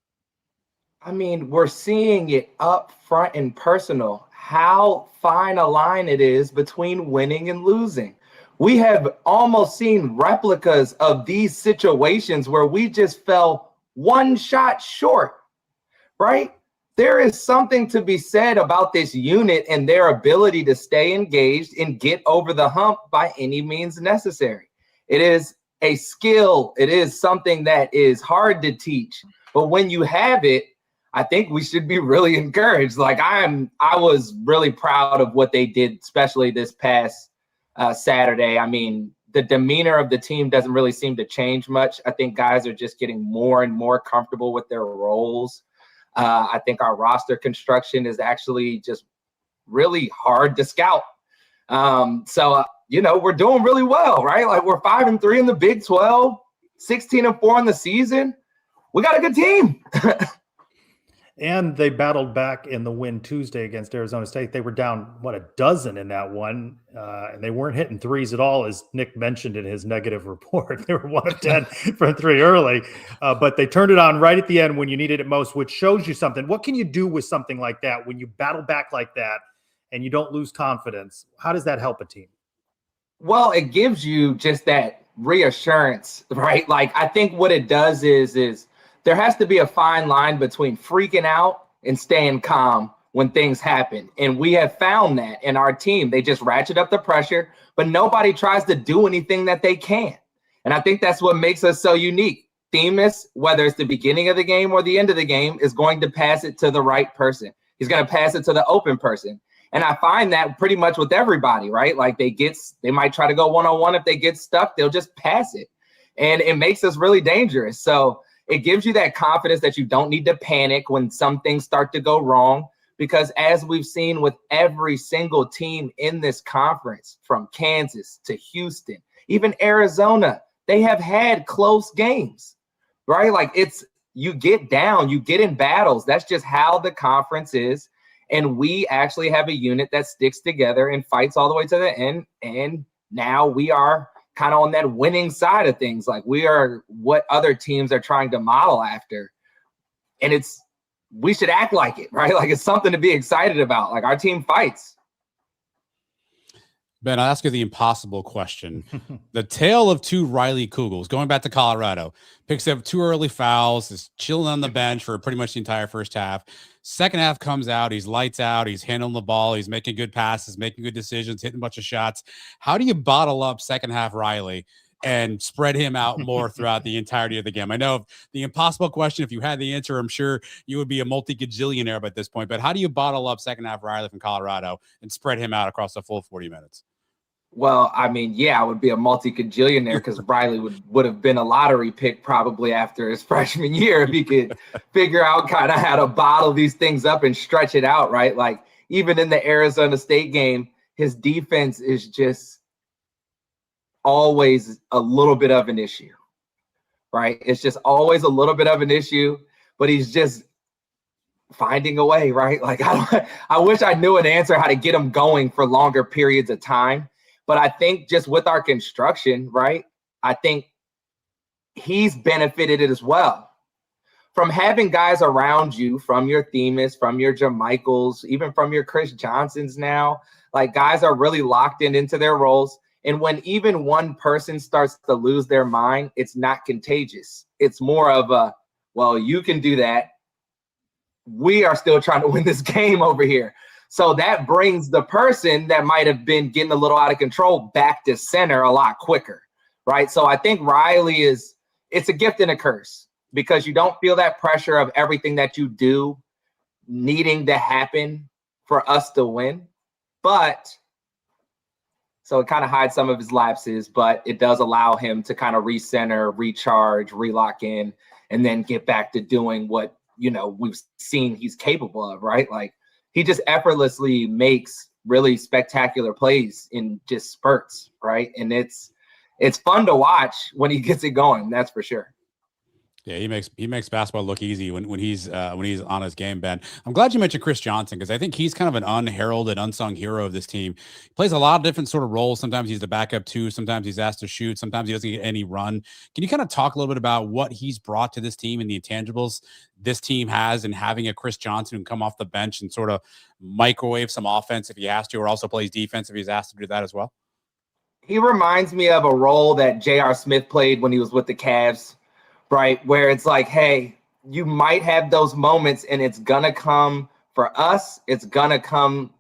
I mean, we're seeing it up front and personal, how fine a line it is between winning and losing. We have almost seen replicas of these situations where we just fell one shot short, right? There is something to be said about this unit and their ability to stay engaged and get over the hump by any means necessary. It is a skill. It is something that is hard to teach. But when you have it, I think we should be really encouraged. Like I was really proud of what they did, especially this past Saturday. I mean, the demeanor of the team doesn't really seem to change much. I think guys are just getting more and more comfortable with their roles. I think our roster construction is actually just really hard to scout. We're doing really well, right? Like we're 5-3 in the Big 12, 16-4 in the season. We got a good team. And they battled back in the win Tuesday against Arizona State. They were down, a dozen in that one, and they weren't hitting threes at all, as Nick mentioned in his negative report. They were 1 of 10 from 3 early, but they turned it on right at the end when you needed it most, which shows you something. What can you do with something like that when you battle back like that and you don't lose confidence? How does that help a team? Well, it gives you just that reassurance, right? Like I think what it does is there has to be a fine line between freaking out and staying calm when things happen. And we have found that in our team. They just ratchet up the pressure, but nobody tries to do anything that they can. And I think that's what makes us so unique. Themis, whether it's the beginning of the game or the end of the game, is going to pass it to the right person. He's going to pass it to the open person. And I find that pretty much with everybody, right? Like they might try to go one-on-one. If they get stuck, they'll just pass it. And it makes us really dangerous. So it gives you that confidence that you don't need to panic when some things start to go wrong, because as we've seen with every single team in this conference, from Kansas to Houston, even Arizona, they have had close games, right? Like you get down, you get in battles. That's just how the conference is. And we actually have a unit that sticks together and fights all the way to the end. And now we are kind of on that winning side of things. Like we are what other teams are trying to model after. And we should act like it, right? Like it's something to be excited about. Like our team fights. Ben, I'll ask you the impossible question. The tale of 2 Riley Kugels, going back to Colorado, picks up 2 early fouls, is chilling on the bench for pretty much the entire first half. Second half comes out, he's lights out, he's handling the ball, he's making good passes, making good decisions, hitting a bunch of shots. How do you bottle up second half Riley and spread him out more throughout the entirety of the game? I know the impossible question, if you had the answer, I'm sure you would be a multi-gajillionaire at this point, but how do you bottle up second half Riley from Colorado and spread him out across the full 40 minutes? Well, I mean, yeah, I would be a multi-gajillionaire because Riley would have been a lottery pick probably after his freshman year if he could figure out kind of how to bottle these things up and stretch it out, right? Like even in the Arizona State game, his defense is just always a little bit of an issue, right? It's just always a little bit of an issue, but he's just finding a way, right? Like I wish I knew an answer how to get him going for longer periods of time. But I think just with our construction, right, I think he's benefited it as well. From having guys around you, from your Themis, from your Jamichaels, even from your Chris Johnsons now, like guys are really locked into their roles. And when even one person starts to lose their mind, it's not contagious. It's more of well, you can do that. We are still trying to win this game over here. So that brings the person that might have been getting a little out of control back to center a lot quicker, right? So I think Riley it's a gift and a curse because you don't feel that pressure of everything that you do needing to happen for us to win. But So it kind of hides some of his lapses, but it does allow him to kind of recenter, recharge, relock in, and then get back to doing what, we've seen he's capable of, right? Like he just effortlessly makes really spectacular plays in just spurts, right? And it's fun to watch when he gets it going. That's for sure. Yeah, he makes basketball look easy when he's on his game, Ben. I'm glad you mentioned Chris Johnson because I think he's kind of an unheralded, unsung hero of this team. He plays a lot of different sort of roles. Sometimes he's the backup too. Sometimes he's asked to shoot. Sometimes he doesn't get any run. Can you kind of talk a little bit about what he's brought to this team and the intangibles this team has, and having a Chris Johnson who can come off the bench and sort of microwave some offense if he has to, or also plays defense if he's asked to do that as well? He reminds me of a role that J.R. Smith played when he was with the Cavs. Right, where it's like, hey, you might have those moments and it's going to come for us. It's going to come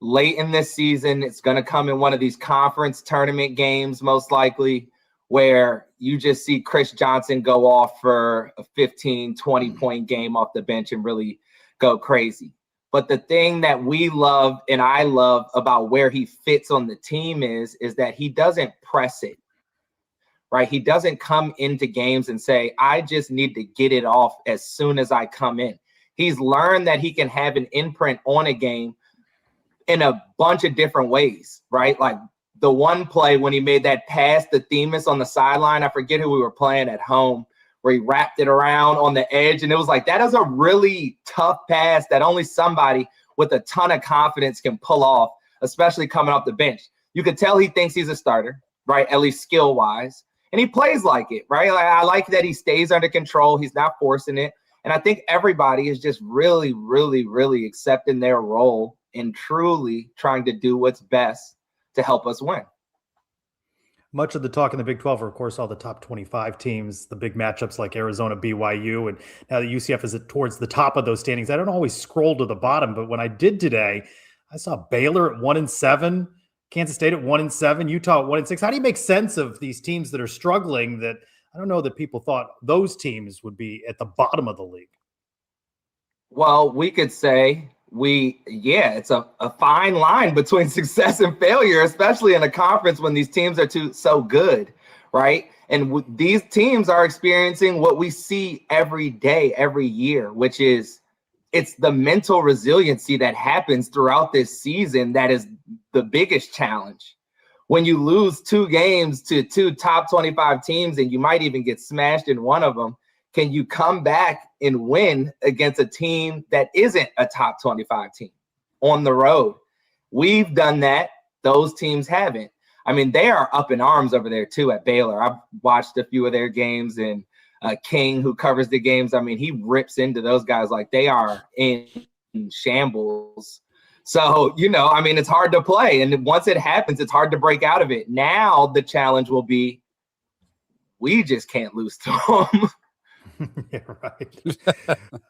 late in this season. It's going to come in one of these conference tournament games, most likely, where you just see Chris Johnson go off for a 15, 20-point game off the bench and really go crazy. But the thing that we love and I love about where he fits on the team is that he doesn't press it. Right? He doesn't come into games and say, I just need to get it off as soon as I come in. He's learned that he can have an imprint on a game in a bunch of different ways, right? Like the one play when he made that pass to Themis on the sideline, I forget who we were playing at home, where he wrapped it around on the edge. And it was like, that is a really tough pass that only somebody with a ton of confidence can pull off, especially coming off the bench. You could tell he thinks he's a starter, right? At least skill-wise. And he plays like it, right? Like, I like that he stays under control. He's not forcing it. And I think everybody is just really, really, really accepting their role and truly trying to do what's best to help us win. Much of the talk in the Big 12 are, of course, all the top 25 teams, the big matchups like Arizona, BYU. And now that UCF is towards the top of those standings, I don't always scroll to the bottom. But when I did today, I saw Baylor at 1-7. Kansas State at 1-7, Utah at 1-6. How do you make sense of these teams that are struggling that I don't know that people thought those teams would be at the bottom of the league? Well, we could say it's a fine line between success and failure, especially in a conference when these teams are so good, right? And these teams are experiencing what we see every day, every year, which is it's the mental resiliency that happens throughout this season that is the biggest challenge. When you lose 2 games to 2 top 25 teams and you might even get smashed in one of them, can you come back and win against a team that isn't a top 25 team on the road? We've done that. Those teams haven't. I mean, they are up in arms over there too at Baylor. I've watched a few of their games, and King, who covers the games, I mean, he rips into those guys like they are in shambles. So, I mean, it's hard to play. And once it happens, it's hard to break out of it. Now the challenge will be, we just can't lose to them. Yeah, right.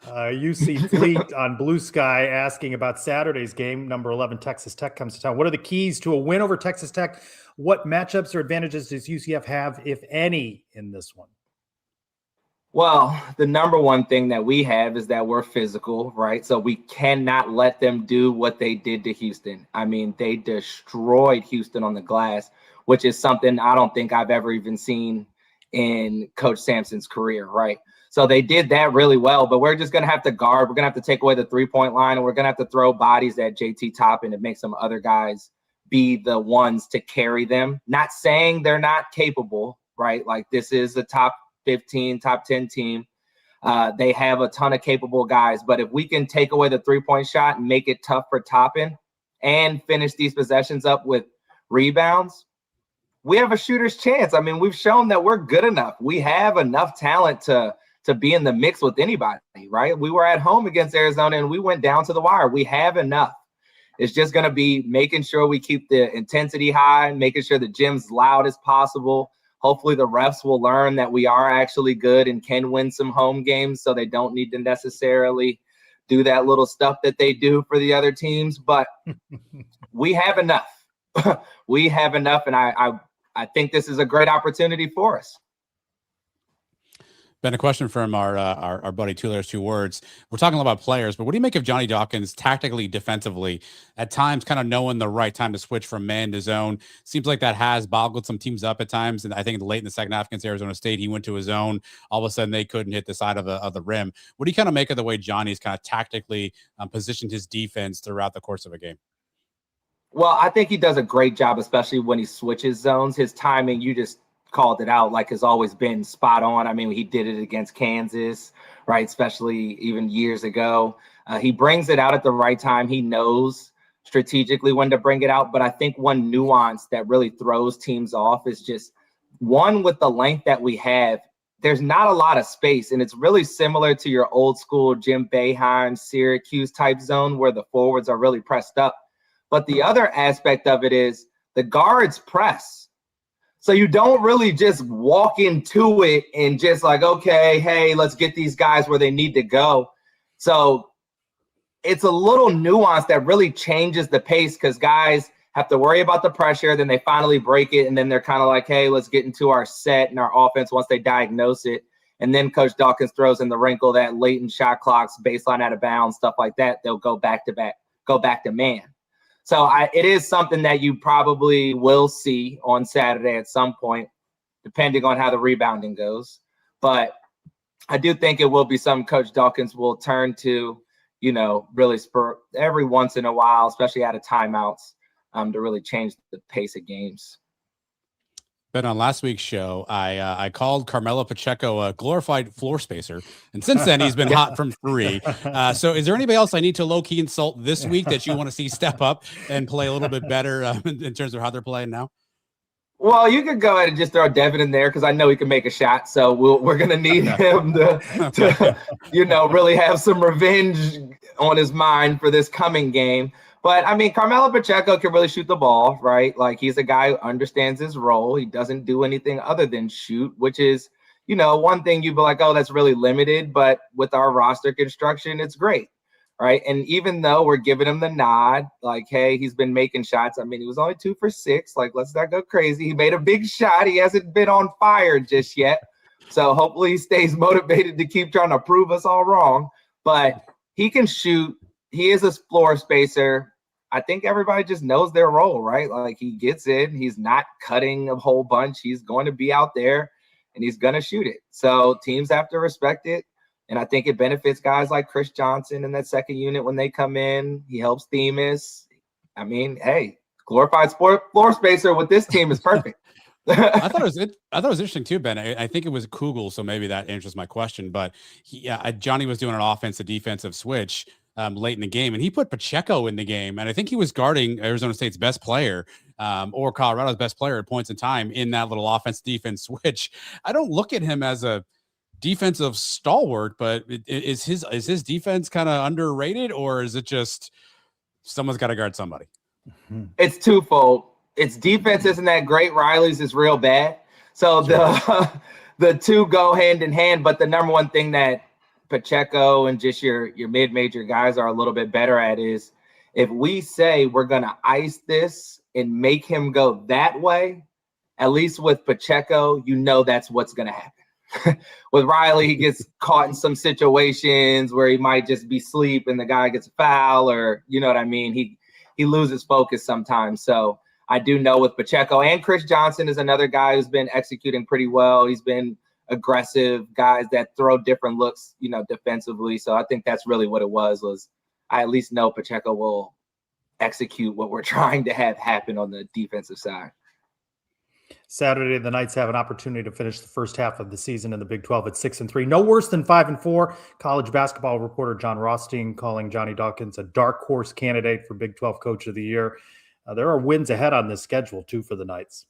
UC Fleet on Blue Sky asking about Saturday's game. Number 11, Texas Tech comes to town. What are the keys to a win over Texas Tech? What matchups or advantages does UCF have, if any, in this one? Well, the number one thing that we have is that we're physical, right? So we cannot let them do what they did to Houston. I mean, they destroyed Houston on the glass, which is something I don't think I've ever even seen in Coach Sampson's career, right? So they did that really well, but we're just going to have to guard. We're going to have to take away the three-point line, and we're going to have to throw bodies at JT Toppin and make some other guys be the ones to carry them. Not saying they're not capable, right? Like, this is a top 15, top 10 team. They have a ton of capable guys, but if we can take away the three-point shot and make it tough for Toppin and finish these possessions up with rebounds, we have a shooter's chance. I mean, we've shown that we're good enough. We have enough talent to be in the mix with anybody, right? We were at home against Arizona and we went down to the wire. We have enough. It's just going to be making sure we keep the intensity high, making sure the gym's loud as possible. Hopefully the refs will learn that we are actually good and can win some home games, so they don't need to necessarily do that little stuff that they do for the other teams. But we have enough. We have enough, and I think this is a great opportunity for us. Been a question from our buddy Two Layers, Two Words. We're talking a lot about players, but what do you make of Johnny Dawkins tactically, defensively, at times kind of knowing the right time to switch from man to zone? Seems like that has boggled some teams up at times. And I think late in the second half against Arizona State, he went to his zone. All of a sudden, they couldn't hit the side of the rim. What do you kind of make of the way Johnny's kind of tactically positioned his defense throughout the course of a game? Well, I think he does a great job, especially when he switches zones. His timing, you just called it out, like, has always been spot on. I mean, he did it against Kansas, right? Especially even years ago. He brings it out at the right time. He knows strategically when to bring it out. But I think one nuance that really throws teams off is just one, with the length that we have, there's not a lot of space. And it's really similar to your old school Jim Boeheim, Syracuse type zone where the forwards are really pressed up. But the other aspect of it is the guards press. So you don't really just walk into it and just like, okay, hey, let's get these guys where they need to go. So it's a little nuance that really changes the pace because guys have to worry about the pressure. Then they finally break it. And then they're kind of like, hey, let's get into our set and our offense once they diagnose it. And then Coach Dawkins throws in the wrinkle that latent shot clocks, baseline out of bounds, stuff like that. They'll go back to man. So it is something that you probably will see on Saturday at some point, depending on how the rebounding goes. But I do think it will be something Coach Dawkins will turn to, really spur every once in a while, especially out of timeouts, to really change the pace of games. But on last week's show, I called Carmelo Pacheco a glorified floor spacer, and since then he's been hot from three. So, is there anybody else I need to low key insult this week that you want to see step up and play a little bit better in terms of how they're playing now? Well, you could go ahead and just throw Devin in there because I know he can make a shot. So we're gonna need him to really have some revenge on his mind for this coming game. But, I mean, Carmelo Pacheco can really shoot the ball, right? Like, he's a guy who understands his role. He doesn't do anything other than shoot, which is, one thing you'd be like, oh, that's really limited. But with our roster construction, it's great, right? And even though we're giving him the nod, like, hey, he's been making shots. I mean, he was only 2 for 6. Like, let's not go crazy. He made a big shot. He hasn't been on fire just yet. So hopefully he stays motivated to keep trying to prove us all wrong. But he can shoot. He is a floor spacer. I think everybody just knows their role, right? Like, he gets in, he's not cutting a whole bunch. He's going to be out there and he's going to shoot it. So teams have to respect it. And I think it benefits guys like Chris Johnson in that second unit when they come in. He helps Themis. I mean, hey, glorified floor spacer with this team is perfect. I thought it was interesting too, Ben. I think it was Kugel, so maybe that answers my question. But Johnny was doing an offensive defensive switch late in the game, and he put Pacheco in the game, and I think he was guarding Arizona State's best player or Colorado's best player at points in time in that little offense defense switch. I don't look at him as a defensive stalwart, but is his defense kind of underrated, or is it just someone's got to guard somebody? It's twofold. Its defense isn't that great. Riley's is real bad. So the two go hand in hand, but the number one thing that Pacheco and just your mid-major guys are a little bit better at is if we say we're going to ice this and make him go that way, at least with Pacheco, that's what's going to happen. With Riley, he gets caught in some situations where he might just be asleep and the guy gets a foul, or you know what I mean? He loses focus sometimes. So I do know with Pacheco, and Chris Johnson is another guy who's been executing pretty well. He's been aggressive, guys that throw different looks, defensively. So I think that's really what it was I at least know Pacheco will execute what we're trying to have happen on the defensive side. Saturday, the Knights have an opportunity to finish the first half of the season in the Big 12 at 6-3. No worse than 5-4. College basketball reporter John Rothstein calling Johnny Dawkins a dark horse candidate for Big 12 Coach of the Year. There are wins ahead on this schedule, too, for the Knights.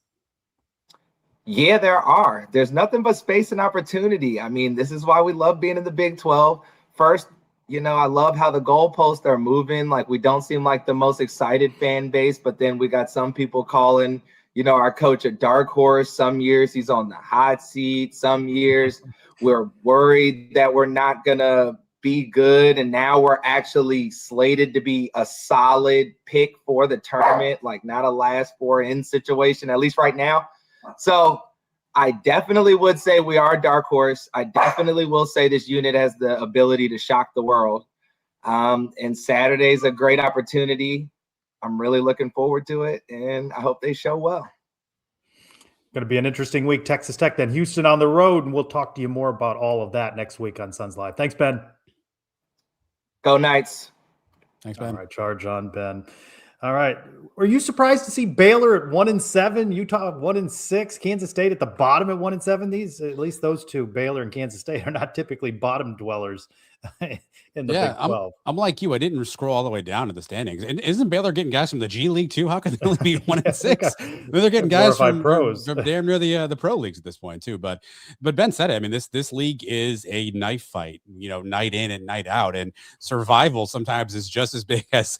Yeah, there are. There's nothing but space and opportunity. I mean, this is why we love being in the Big 12. First, I love how the goalposts are moving. Like, we don't seem like the most excited fan base, but then we got some people calling, our coach a dark horse. Some years he's on the hot seat. Some years we're worried that we're not going to be good. And now we're actually slated to be a solid pick for the tournament, like not a last four in situation, at least right now. So I definitely would say we are a dark horse. I definitely will say this unit has the ability to shock the world. And Saturday's a great opportunity. I'm really looking forward to it, and I hope they show well. Going to be an interesting week. Texas Tech, then Houston on the road, and we'll talk to you more about all of that next week on Suns Live. Thanks, Ben. Go Knights. Thanks, Ben. All right, charge on, Ben. All right. Are you surprised to see Baylor at 1-7, Utah at 1-6, Kansas State at the bottom at 1-7? These, at least those two, Baylor and Kansas State, are not typically bottom dwellers in the Big 12. I'm like you. I didn't scroll all the way down to the standings. And isn't Baylor getting guys from the G League too? How can they only be 1-6? They're getting guys from pros. From damn near the pro leagues at this point too. But Ben said it. I mean, this league is a knife fight, night in and night out. And survival sometimes is just as big as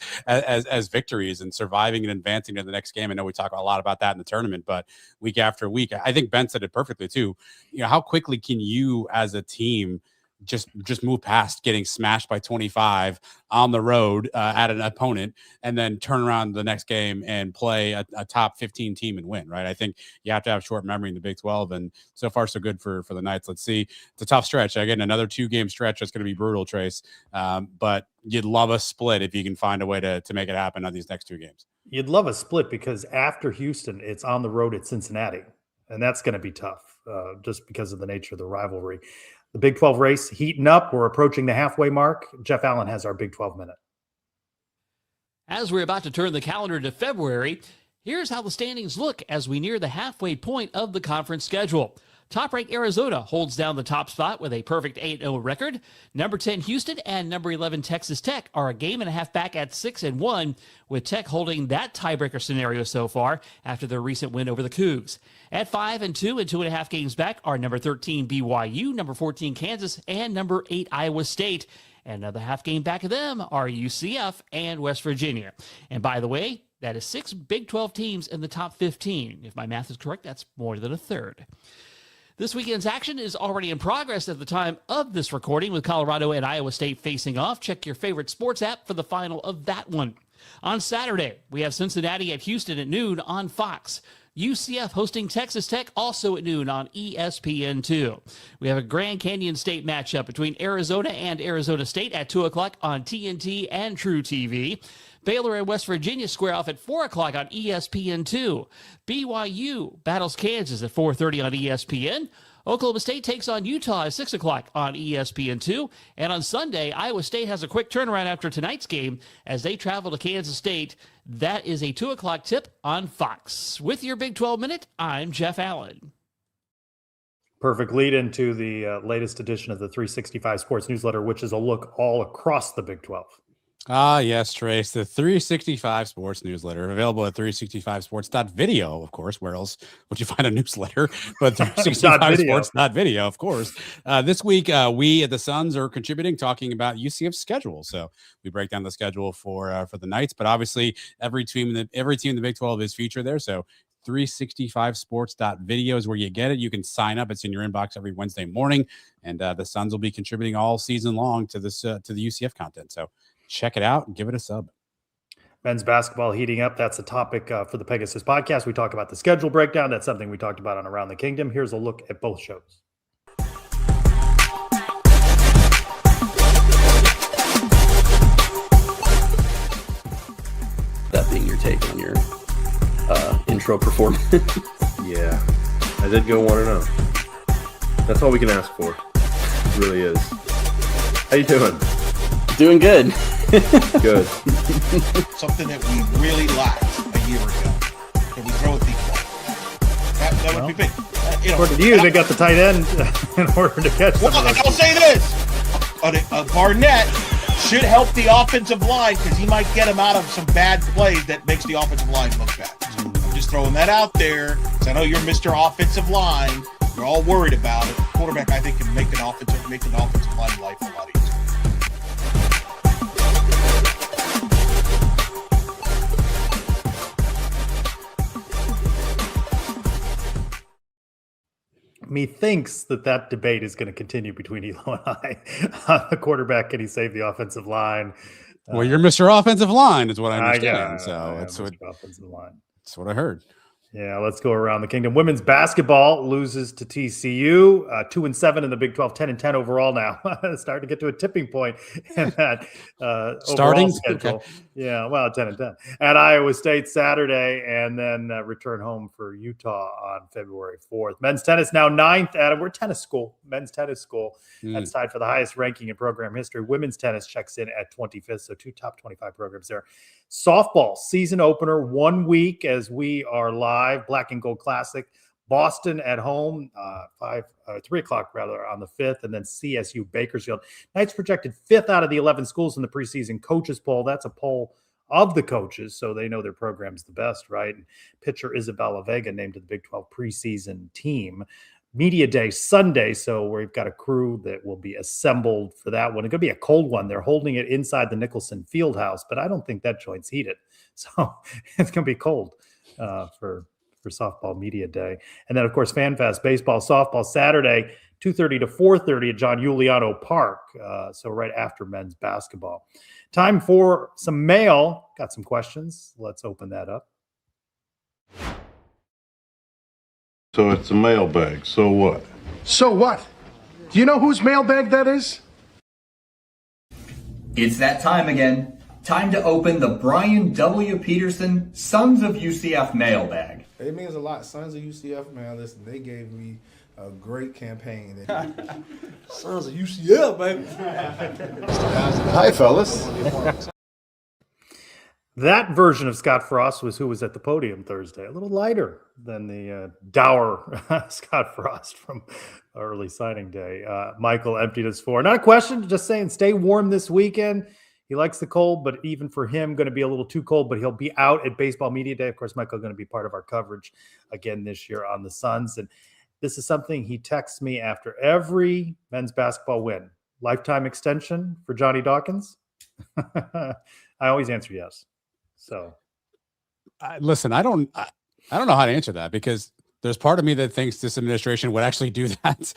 victories, and surviving and advancing to the next game. I know we talk a lot about that in the tournament, but week after week, I think Ben said it perfectly too. How quickly can you as a team just move past getting smashed by 25 on the road at an opponent, and then turn around the next game and play a top 15 team and win, right? I think you have to have short memory in the Big 12, and so far so good for the Knights. Let's see. It's a tough stretch. Again, another 2-game stretch that's going to be brutal, Trace. But you'd love a split if you can find a way to make it happen on these next 2 games. You'd love a split, because after Houston, it's on the road at Cincinnati, and that's going to be tough just because of the nature of the rivalry. The Big 12 race heating up. We're approaching the halfway mark. Jeff Allen has our Big 12 minute. As we're about to turn the calendar to February, here's how the standings look as we near the halfway point of the conference schedule. Top-ranked Arizona holds down the top spot with a perfect 8-0 record. Number 10 Houston and number 11 Texas Tech are a game and a half back at 6-1, with Tech holding that tiebreaker scenario so far after their recent win over the Cougs. At 5-2 and 2.5 games back are number 13 BYU, number 14 Kansas, and number 8 Iowa State. And another half game back of them are UCF and West Virginia. And by the way, that is 6 Big 12 teams in the top 15. If my math is correct, that's more than a third. This weekend's action is already in progress at the time of this recording, with Colorado and Iowa State facing off. Check your favorite sports app for the final of that one. On Saturday, we have Cincinnati at Houston at noon on Fox. UCF hosting Texas Tech also at noon on ESPN2. We have a Grand Canyon State matchup between Arizona and Arizona State at 2 o'clock on TNT and True TV. Baylor and West Virginia square off at 4 o'clock on ESPN2. BYU battles Kansas at 4:30 on ESPN. Oklahoma State takes on Utah at 6 o'clock on ESPN2. And on Sunday, Iowa State has a quick turnaround after tonight's game as they travel to Kansas State. That is a 2 o'clock tip on Fox. With your Big 12 Minute, I'm Jeff Allen. Perfect lead into the latest edition of the 365 Sports Newsletter, which is a look all across the Big 12. Ah, yes, Trace, the 365 Sports Newsletter, available at 365sports.video, of course. Where else would you find a newsletter? But 365sports.video, of course. This week, we at the Suns are contributing, talking about UCF's schedule. So we break down the schedule for the Knights, but obviously every team in the Big 12 is featured there. So 365sports.video is where you get it. You can sign up. It's in your inbox every Wednesday morning, and the Suns will be contributing all season long to this to the UCF content. So check it out and give it a sub. Men's basketball heating up. That's the topic for the Pegasus podcast. We talk about the schedule breakdown. That's something we talked about on Around the Kingdom. Here's a look at both shows. That being your take on your intro performance. Yeah, I did go 1-0. That's all we can ask for. It really is. How you doing? Doing good. Good. Something that we really lacked a year ago. Can we throw a deep ball? That would be big. According to you, they got the tight end in order to catch them. Well, I'll say this. Barnett should help the offensive line, because he might get him out of some bad plays that makes the offensive line look bad. So I'm just throwing that out there, because I know you're Mr. Offensive Line. You're all worried about it. Quarterback, I think, can make an offensive line life a lot easier. Methinks that debate is going to continue between Elo and I on the quarterback. Can he save the offensive line? Well, you're Mr. Offensive Line, is what I understand. Offensive line. That's what I heard. Yeah, let's go around the kingdom. Women's basketball loses to TCU, 2-7 in the Big 12, 10-10 overall now. Starting to get to a tipping point in that Starting? overall schedule. Okay. Yeah, well, 10-10 at Iowa State Saturday, and then return home for Utah on February 4th. Men's tennis now 9th. Adam, we're tennis school, men's tennis school. That's tied for the highest ranking in program history. Women's tennis checks in at 25th, so 2 top 25 programs there. Softball season opener 1 week as we are live. Black and Gold Classic, Boston at home, 3 o'clock rather on the 5th, and then CSU Bakersfield. Knights projected 5th out of the 11 schools in the preseason coaches poll. That's a poll of the coaches, so they know their program's the best, right? And pitcher Isabella Vega named to the Big 12 preseason team. Media Day Sunday, so we've got a crew that will be assembled for that one. It's going to be a cold one. They're holding it inside the Nicholson Fieldhouse, but I don't think that joint's heated, so it's going to be cold for softball media day. And then, of course, FanFest baseball, softball Saturday, 2:30 to 4:30 at John Giuliano Park, so right after men's basketball. Time for some mail. Got some questions. Let's open that up. So it's a mailbag. So what? So what? Do you know whose mailbag that is? It's that time again. Time to open the Brian W. Peterson Sons of UCF mailbag. It means a lot. Sons of UCF, man, listen, they gave me a great campaign. Sons of UCF, baby. Hi, fellas. That version of Scott Frost was who was at the podium Thursday. A little lighter than the dour Scott Frost from early signing day. Michael emptied his 4. Not a question, just saying stay warm this weekend. He likes the cold, but even for him, going to be a little too cold, but he'll be out at Baseball Media Day. Of course, Michael going to be part of our coverage again this year on the Suns. And this is something he texts me after every men's basketball win. Lifetime extension for Johnny Dawkins? I always answer yes. So, listen, I don't know how to answer that because there's part of me that thinks this administration would actually do that.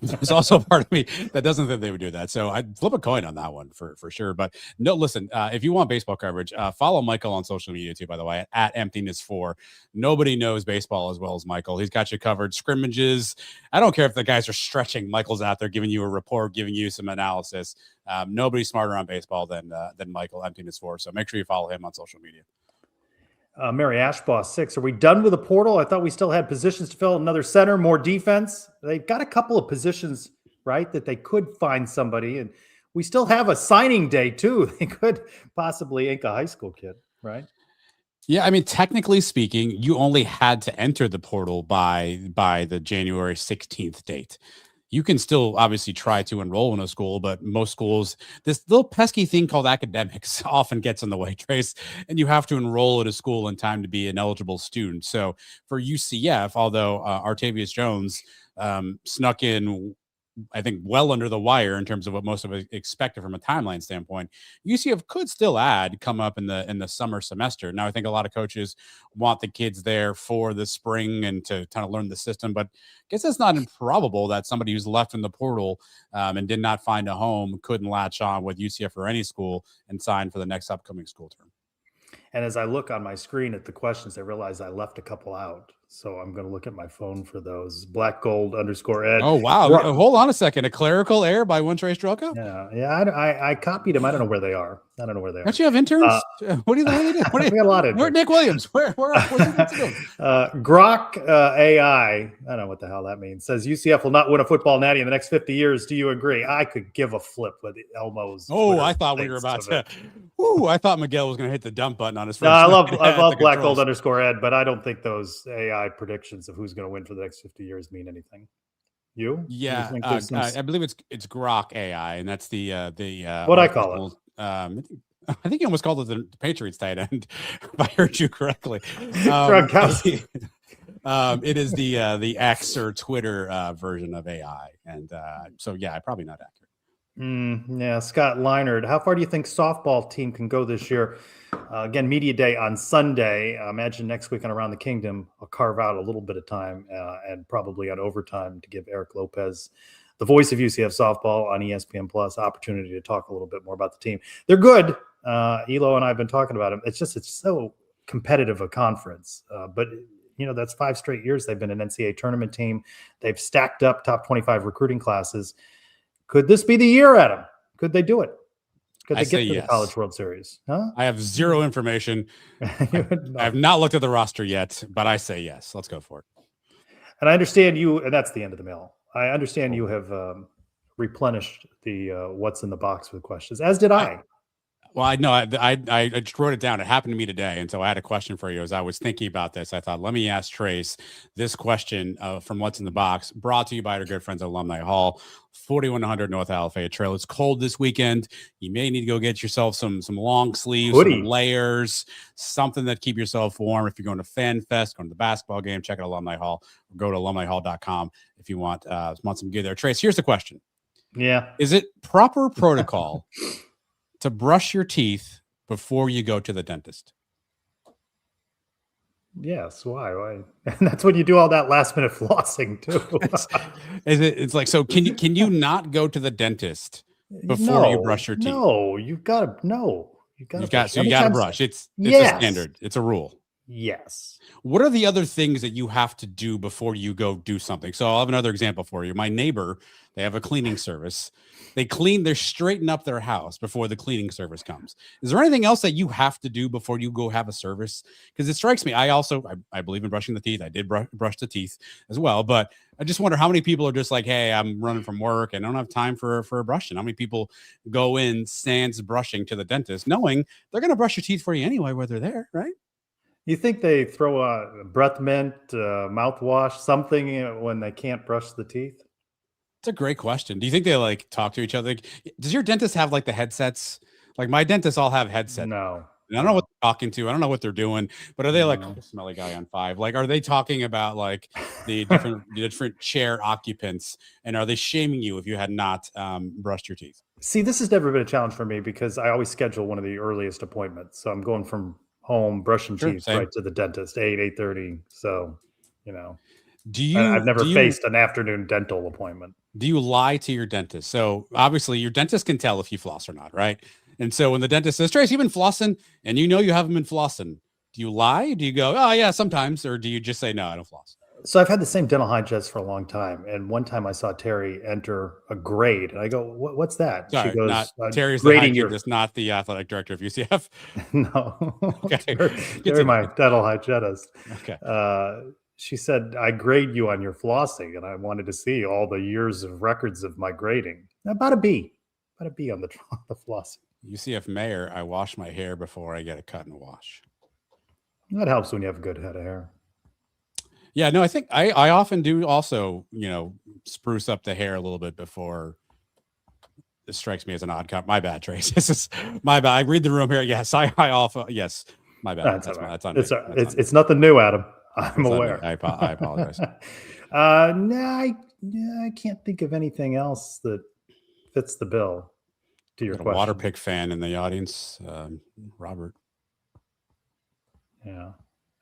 There's also a part of me that doesn't think they would do that. So I'd flip a coin on that one for sure. But no, listen, if you want baseball coverage, follow Michael on social media too, by the way, at Emptiness4. Nobody knows baseball as well as Michael. He's got you covered. Scrimmages. I don't care if the guys are stretching. Michael's out there giving you a report, giving you some analysis. Nobody's smarter on baseball than Michael, Emptiness4. So make sure you follow him on social media. Mary Ashbaugh 6. Are we done with the portal? I thought we still had positions to fill. Another center, more defense. They've got a couple of positions, right, that they could find somebody. And we still have a signing day, too. They could possibly ink a high school kid, right? Yeah, I mean, technically speaking, you only had to enter the portal by the January 16th date. You can still obviously try to enroll in a school, but most schools, this little pesky thing called academics often gets in the way, Trace, and you have to enroll at a school in time to be an eligible student. So for UCF, although Artavius Jones snuck in, I think, well under the wire in terms of what most of us expected from a timeline standpoint, UCF could still come up in the summer semester. Now, I think a lot of coaches want the kids there for the spring and to kind of learn the system, but I guess it's not improbable that somebody who's left in the portal and did not find a home couldn't latch on with UCF or any school and sign for the next upcoming school term. And as I look on my screen at the questions, I realize I left a couple out. So I'm going to look at my phone for those. Black Gold _Ed. Oh, wow. Hold on a second. A clerical error by one Trace Strelka? Yeah. I copied them. I don't know where they are. Don't you have interns? What do you do? We got a lot of Where's Nick Williams? What's he doing? Grok AI, I don't know what the hell that means, says UCF will not win a football natty in the next 50 years. Do you agree? I could give a flip with Elmo's. Twitter I thought we were about to. I thought Miguel was going to hit the dump button on his first. No, I love Black Gold _Ed, but I don't think those AI predictions of who's going to win for the next 50 years mean anything. You? Yeah, I believe it's Grok AI, and that's the what I call it. I think you almost called it the Patriots tight end, if I heard you correctly. Gronkowski. It is the X or Twitter version of AI, and so yeah, probably not accurate. Yeah, Scott Leinard. How far do you think softball team can go this year? Again, media day on Sunday. Imagine next week on Around the Kingdom, I'll carve out a little bit of time and probably on overtime to give Eric Lopez, the voice of UCF softball on ESPN Plus, opportunity to talk a little bit more about the team. They're good. Elo and I have been talking about them. It's so competitive a conference, but that's 5 straight years they've been an NCAA tournament team. They've stacked up top 25 recruiting classes. Could this be the year, Adam? Could they do it? Could they get to the College World Series? Huh? I have zero information. I have not looked at the roster yet, but I say yes. Let's go for it. And I understand you, and that's the end of the mail. I understand you have replenished the what's in the box with questions, as did I. Well, I know I just wrote it down. It happened to me today. And so I had a question for you as I was thinking about this. I thought, let me ask Trace this question from What's in the Box, brought to you by our good friends at Alumni Hall, 4100 North Alafaya Trail. It's cold this weekend. You may need to go get yourself some long sleeves, some layers, something that keep yourself warm. If you're going to Fan Fest, going to the basketball game, check out Alumni Hall. Or go to alumnihall.com if you want some gear there. Trace, here's the question. Yeah. Is it proper protocol to brush your teeth before you go to the dentist? Yes. Why? And that's when you do all that last minute flossing too. It's like, so can you not go to the dentist before you brush your teeth? No, you've got to. No, you got to brush. It's a standard. It's a rule. Yes. What are the other things that you have to do before you go do something? So I'll have another example for you. My neighbor, they have a cleaning service. They straighten up their house before the cleaning service comes. Is there anything else that you have to do before you go have a service? Because it strikes me, I believe in brushing the teeth. I did brush the teeth as well, but I just wonder how many people are just like, hey, I'm running from work and I don't have time for a brushing. How many people go in sans brushing to the dentist, knowing they're going to brush your teeth for you anyway, while they're there, right? You think they throw a breath mint, mouthwash, something when they can't brush the teeth? It's a great question. Do you think they like talk to each other? Does your dentist have like the headsets? Like my dentists all have headsets. No. And I don't know what they're talking to. I don't know what they're doing, but are they like, oh, smelly guy on 5? Like, are they talking about like the different chair occupants, and are they shaming you if you had not brushed your teeth? See, this has never been a challenge for me because I always schedule one of the earliest appointments. So I'm going from home, brushing teeth right to the dentist, 8:30. So, I've never faced an afternoon dental appointment. Do you lie to your dentist? So obviously your dentist can tell if you floss or not, right? And so when the dentist says, Trace, you've been flossing, and you haven't been flossing, do you lie? Do you go, oh yeah, sometimes? Or do you just say, no, I don't floss? So I've had the same dental hygienist for a long time. And one time I saw Terry enter a grade and I go, what's that? Sorry, she goes, Terry's the hygienist, not the athletic director of UCF. No. Okay. Terry, my dental hygienist. Okay. She said, I grade you on your flossing. And I wanted to see all the years of records of my grading. About a B on the flossing. UCF mayor, I wash my hair before I get a cut and wash. That helps when you have a good head of hair. Yeah, no, I think I often do also, spruce up the hair a little bit before. This strikes me as an odd cut. My bad, Trace. This is my bad. I read the room here. Yes, yes, my bad. It's nothing new, Adam. I'm aware. I apologize. I can't think of anything else that fits the bill. To your question. A water pick fan in the audience, Robert. Yeah.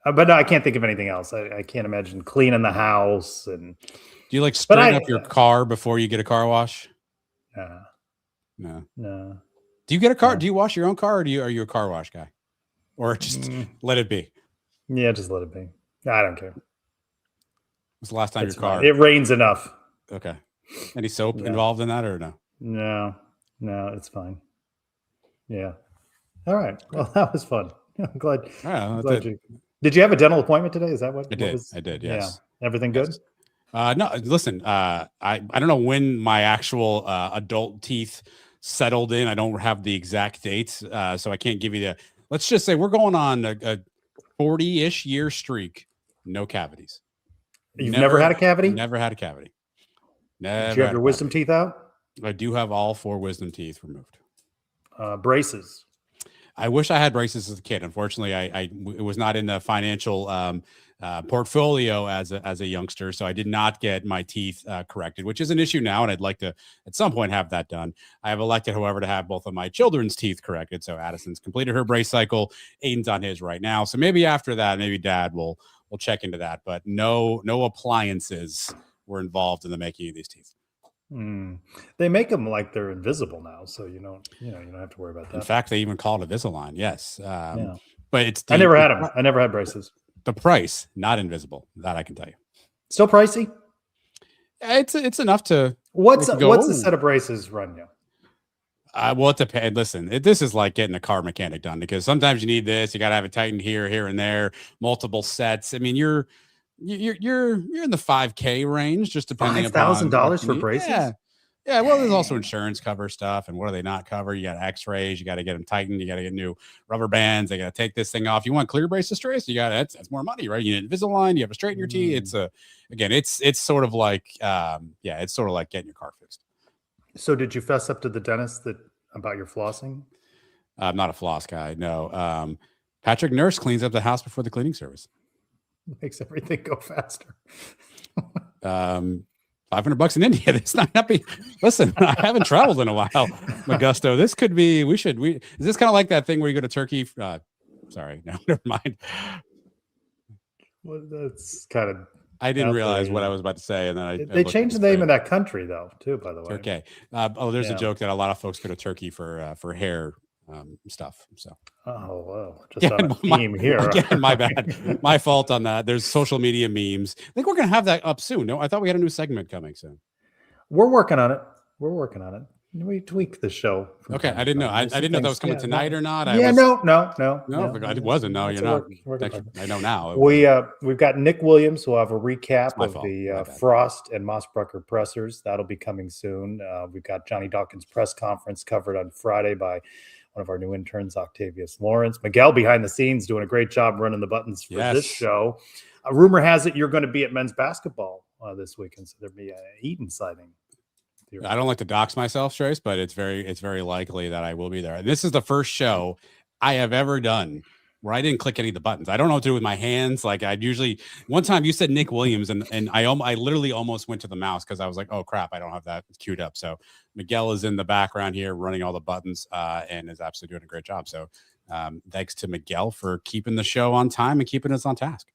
But no, I can't think of anything else. I can't imagine cleaning the house. And do you like straighten up your car before you get a car wash? No. Do you get a car? Do you wash your own car, or are you a car wash guy, or just let it be? Yeah, just let it be. I don't care. When's the last time your car? It rains enough. Okay. Any soap involved in that, or no? No, it's fine. Yeah. All right. Well, that was fun. I'm glad. Did you have a dental appointment today? Is that what? I did. Yes. Yeah. Everything good? No. Listen. I don't know when my actual adult teeth settled in. I don't have the exact dates, so I can't give you the. Let's just say we're going on a 40-ish year streak. No cavities. You've never had a cavity? Never had a cavity. Never. Did you have your wisdom teeth out? I do have all 4 wisdom teeth removed. Braces. I wish I had braces as a kid. Unfortunately, it was not in the financial portfolio as a youngster, so I did not get my teeth corrected, which is an issue now, and I'd like to at some point have that done. I have elected, however, to have both of my children's teeth corrected. So Addison's completed her brace cycle. Aiden's on his right now. So maybe after that, maybe Dad will check into that. But no appliances were involved in the making of these teeth. They make them like they're invisible now, so you don't have to worry about that. In fact, they even call it Invisalign. Yes, but it's I never had them. I never had braces. The price, not invisible. That I can tell you. Still pricey? It's enough to. What's go, a set of braces run you? Well, it depends. Listen, this is like getting a car mechanic done, because sometimes you need this. You got to have it tightened here, and there. Multiple sets. I mean, you're in the $5K range, just depending upon $5,000 for braces. Yeah. Well, there's also insurance cover stuff, and what do they not cover? You got X-rays. You got to get them tightened. You got to get new rubber bands. They got to take this thing off. You want clear braces, Trace? You got that's more money, right? You need Invisalign. You have to straighten your teeth. It's sort of like it's sort of like getting your car fixed. So did you fess up to the dentist about your flossing? I'm not a floss guy. No. Patrick Nurse cleans up the house before the cleaning service. Makes everything go faster. $500 in India. It's not happy. Listen, I haven't traveled in a while, Magusto. This could be. Is this kind of like that thing where you go to Turkey? Sorry, no, never mind. Well, that's kind of. I didn't realize what I was about to say, and then they changed the name of that country, though, too. By the way, Turkey. There's a joke that a lot of folks go to Turkey for hair stuff. So. Oh, well, just on a theme here. Again, my bad. My fault on that. There's social media memes. I think we're going to have that up soon. No, I thought we had a new segment coming soon. We're working on it. We tweak the show. Okay, I didn't know. I didn't know if that was coming tonight or not. No. It wasn't. No, you're not. I know now. We've got Nick Williams. We'll have a recap of the Frost and Mossbrucker pressers. That'll be coming soon. We've got Johnny Dawkins' press conference covered on Friday by one of our new interns, Octavius Lawrence. Miguel behind the scenes doing a great job running the buttons for this show. Rumor has it you're going to be at men's basketball this weekend, so there'll be an Eaton sighting. I don't like to dox myself, Trace, but it's very likely that I will be there. And this is the first show I have ever done where I didn't click any of the buttons. I don't know what to do with my hands. Like I'd usually, one time you said Nick Williams, and I literally almost went to the mouse because I was like, oh crap, I don't have that queued up. So Miguel is in the background here running all the buttons and is absolutely doing a great job. So thanks to Miguel for keeping the show on time and keeping us on task.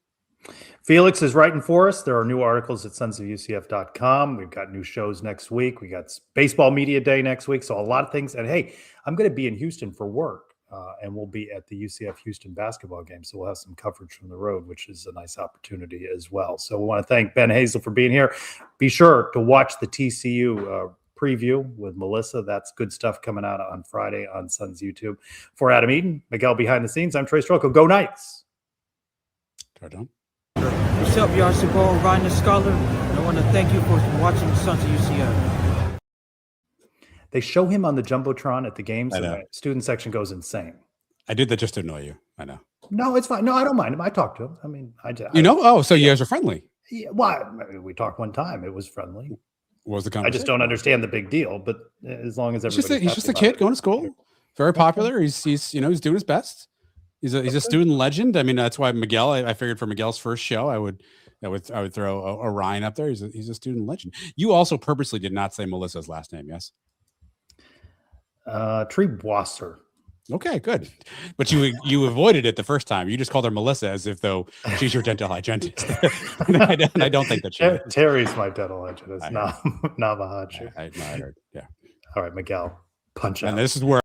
Felix is writing for us. There are new articles at sonsofUCF.com. We've got new shows next week. We got Baseball Media Day next week. So a lot of things. And hey, I'm going to be in Houston for work, and we'll be at the UCF Houston basketball game. So we'll have some coverage from the road, which is a nice opportunity as well. So we want to thank Ben Hazel for being here. Be sure to watch the TCU preview with Melissa. That's good stuff coming out on Friday on Sons YouTube. For Adam Eaton, Miguel behind the scenes, I'm Trace Rocco. Go Knights. Pardon? What's up, y'all? It's your boy, Ryan Scholar. I want to thank you for watching the Sons of UCF. They show him on the Jumbotron at the games, and the student section goes insane. I did that just to annoy you. I know. No, it's fine. No, I don't mind him. I talked to him. I mean, so you guys are friendly. Yeah, well, we talked one time. It was friendly. What was the conversation? I just don't understand the big deal, but as long as everybody, he's just a kid going to school. Very popular. He's doing his best. He's a student legend. I mean, that's why Miguel. I figured for Miguel's first show, I would throw a Ryan up there. He's a student legend. You also purposely did not say Melissa's last name, yes? Treebwasser. Okay, good. But you avoided it the first time. You just called her Melissa as if though she's your dental hygienist. I don't think that she is. Terry's my dental hygienist. It's not Navahachi. I heard. Yeah. All right, Miguel, punch out. And this is where